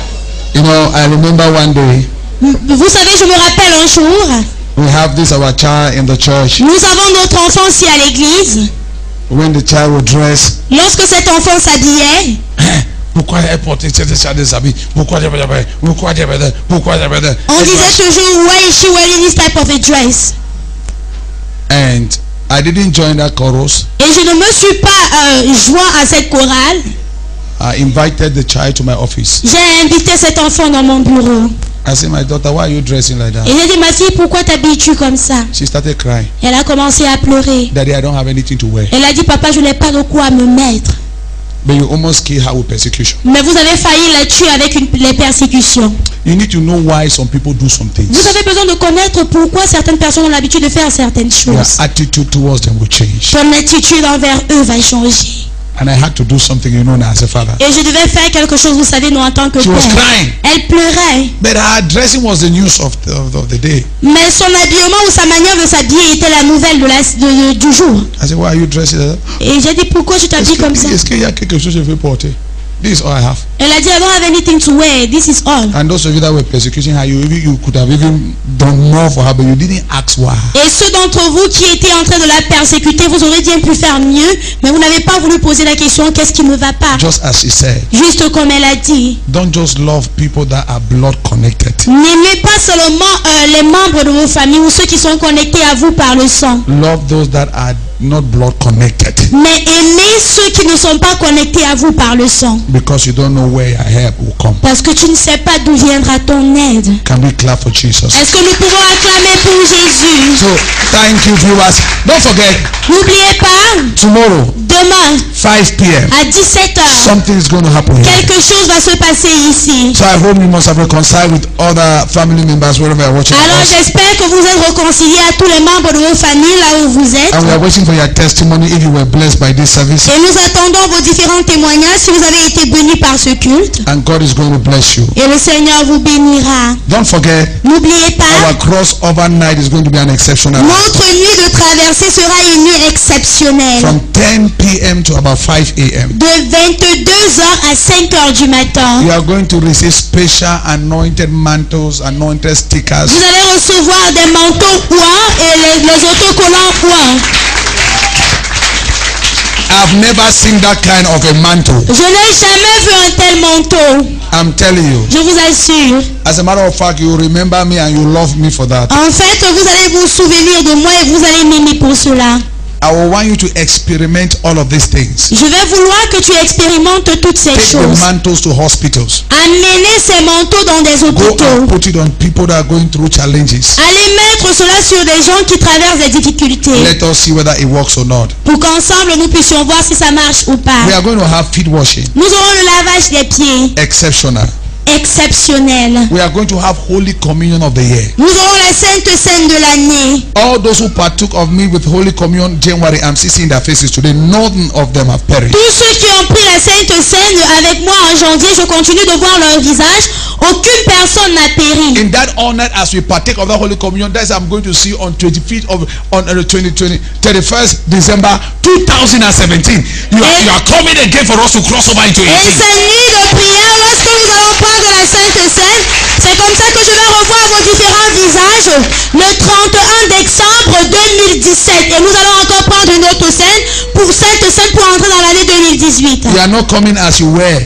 You know, I remember one day Vous savez, je me rappelle un jour, we have this our child in the church. nous avons notre enfant ici à l'église. When the child would dress, Lorsque cet enfant s'habillait, pourquoi elle portait des habits? Pourquoi on disait toujours, why is she wearing this type of a dress? And I didn't join that chorus. Et je ne me suis pas joint à cette chorale. I invited the child to my office. J'ai invité cet enfant dans mon bureau. I said, my daughter, why are you dressing like that? Et j'ai dit, ma fille, pourquoi t'habilles-tu comme ça? She started crying. Elle a commencé à pleurer. Daddy, I don't have anything to wear. Elle a dit, papa, je n'ai pas de quoi me mettre. But you almost kill her with persecution. Mais vous avez failli la tuer avec les persécutions. You need to know why some people do some things. Vous avez besoin de connaître pourquoi certaines personnes ont l'habitude de faire certaines Your choses. attitude towards them will change. Ton attitude envers eux va changer. And I had to do something, you know, as a father. Et je devais faire quelque chose, vous savez, nous en tant que She was père. crying. Elle pleurait. But her dressing was the news of the day. Mais son habillement ou sa manière de s'habiller était la nouvelle du jour. I said, why are you dressing like that? Et j'ai dit, pourquoi tu t'habilles comme ça? Est-ce qu'il y a quelque chose que je veux porter? This is all I have. Elle a dit, I don't have anything to wear. This is all. And those of you that were persecuting her, you could have even done more for her, but you didn't ask why. Et ceux d'entre vous qui étaient en train de la persécuter, vous aurez bien pu faire mieux, mais vous n'avez pas voulu poser la question, qu'est-ce qui ne va pas? Just as she said, Juste comme elle a dit. don't just love people that are blood connected. N'aimez pas seulement les membres de vos familles ou ceux qui sont connectés à vous par le sang. Love those that are not blood connected. Mais aimez ceux qui ne sont pas connectés à vous par le sang. Because you don't know where your help will come. Parce que tu ne sais pas d'où viendra ton aide. Can we clap for Jesus? Est-ce que nous pouvons acclamer pour Jésus? So, thank you viewers. Don't forget, N'oubliez pas, tomorrow, demain 5 p.m., à 17h, something is going to happen here. quelque chose va se passer ici. So I hope you must have reconciled with other family members wherever you're watching Alors us. j'espère que vous êtes réconciliés à tous les membres de vos familles là où vous êtes. And we are waiting for your testimony if you were blessed by this service. Et nous attendons vos différents témoignages si vous avez été bénis par ce culte. And God is going to bless you. Et le Seigneur vous bénira. Don't forget, N'oubliez pas, our crossover night is going to be an exceptional night. notre nuit de traversée sera une nuit exceptionnelle. From 10 p.m. to about 5 a.m. De 22h à 5h du matin. You are going to receive special anointed mantles, anointed stickers. Vous allez recevoir des manteaux ouins et les autocollants ouins. I've never seen that kind of a mantle. Je n'ai jamais vu un tel manteau. I'm telling you. Je vous assure. As a matter of fact, you remember me and you love me for that. En fait, vous allez vous souvenir de moi et vous allez m'aimer pour cela. I will want you to experiment all of these things. Je vais vouloir que tu expérimentes toutes ces Take the choses. mantles to hospitals. Amener ces manteaux dans des Go hôpitaux. and put it on people that are going through challenges. Allez mettre cela sur des gens qui traversent des difficultés. Let us see whether it works or not. Pour qu'ensemble nous puissions voir si ça marche ou pas. We are going to have feet washing. Nous aurons le lavage des pieds. Exceptional. Exceptionnel. We are going to have Holy Communion of the year. Nous aurons la Sainte Seine de l'année. All those who partook of me with Holy Communion January, I'm seeing their faces today. None of them have perished. Tous ceux qui ont pris la Sainte Seine avec moi en janvier, je continue de voir leur visage. Aucune personne n'a péri. In that all night, as we partake of that Holy Communion, that's I'm going to see on 31st December 2017. You are coming again for us to cross over into Et 18. cette nuit de prière, lorsque nous allons prendre la Sainte Seine, c'est comme ça que je vais revoir vos différents visages le 31 décembre 2017. Et nous allons encore prendre une autre scène pour Sainte Seine pour entrer dans l'année 2018. You are not coming as you were.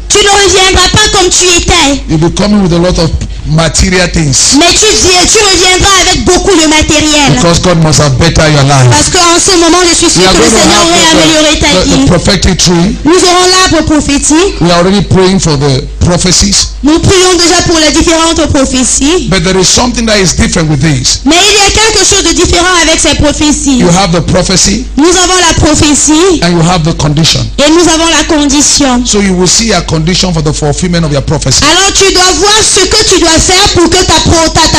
Tu ne reviendras pas comme tu étais. You'll be coming with a lot of material things. Mais tu reviendras avec beaucoup de matériel. Because God must have bettered your life. Parce qu'en ce moment, je suis sûr We are que le going to Seigneur aurait amélioré ta have the vie. prophetic tree. Nous aurons l'arbre prophétique. We are already praying for the prophecies. Nous prions déjà pour les différentes prophéties. But there is something that is different with these. Mais il y a quelque chose de différent avec ces prophéties. You have the prophecy Nous avons la prophétie and you have the condition. et nous avons la condition. So you will see a condition for the fulfillment of your prophecy. Alors tu dois voir ce que tu dois faire pour que ta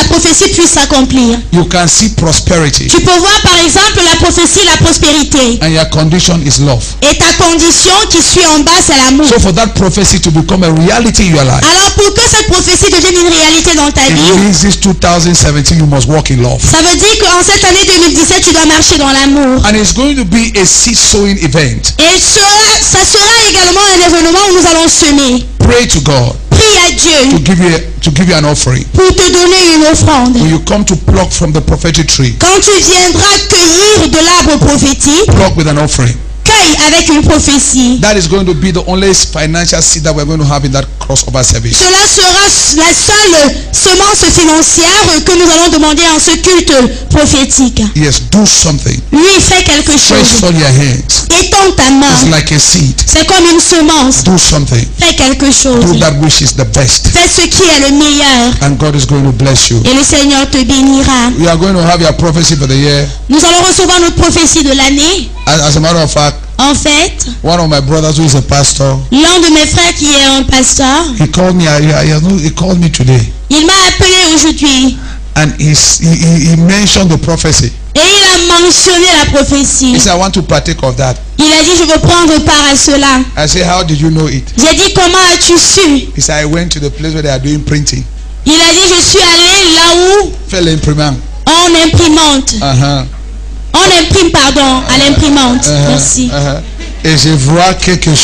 prophétie puisse s'accomplir. You can see prosperity Tu peux voir par exemple la prophétie, la prospérité. and your condition is love. Et ta condition qui suit en bas, c'est l'amour. So for that prophecy to become a reality in your life, Alors pour que cette prophétie devienne une réalité dans ta it vie, means this 2017 you must walk in love. ça veut dire qu'en cette année 2017, tu dois marcher dans l'amour. And it's going to be a seed sowing event. Et ça sera également un événement où nous allons semer. Pray to God Prie à Dieu to give you an offering. pour te donner une offrande. When you come to pluck from the prophetic tree, Quand tu viendras cueillir de l'arbre prophétique, pluck with an offering. cueille avec une prophétie. That is going to be the only financial seed that we're going to have in that crossover service. Cela sera la seule semence financière que nous allons demander en ce culte prophétique. Yes, do something. Lui, fais quelque Stretch chose. on your hands. Étends ta It's main. like a seed. C'est comme une semence. Do something. Fais quelque chose. Do that which is the best. Fais ce qui est le meilleur. And God is going to bless you. Et le Seigneur te bénira. We are going to have your prophecy for the year. Nous allons recevoir notre prophétie de l'année. As a matter of fact, En fait, one of my brothers who is a pastor, l'un de mes frères qui est un pasteur, he called me today, il m'a appelé aujourd'hui and he mentioned the prophecy. et il a mentionné la prophétie. He said, I want to partake of that. Il a dit, je veux prendre part à cela. I said, how did you know it? J'ai dit, comment as-tu su? He said, I went to the place where they are doing printing. Il a dit, je suis allé là où Fell imprimant. on imprimante. On imprime, pardon, à l'imprimante. Merci. Et je vois quelque chose.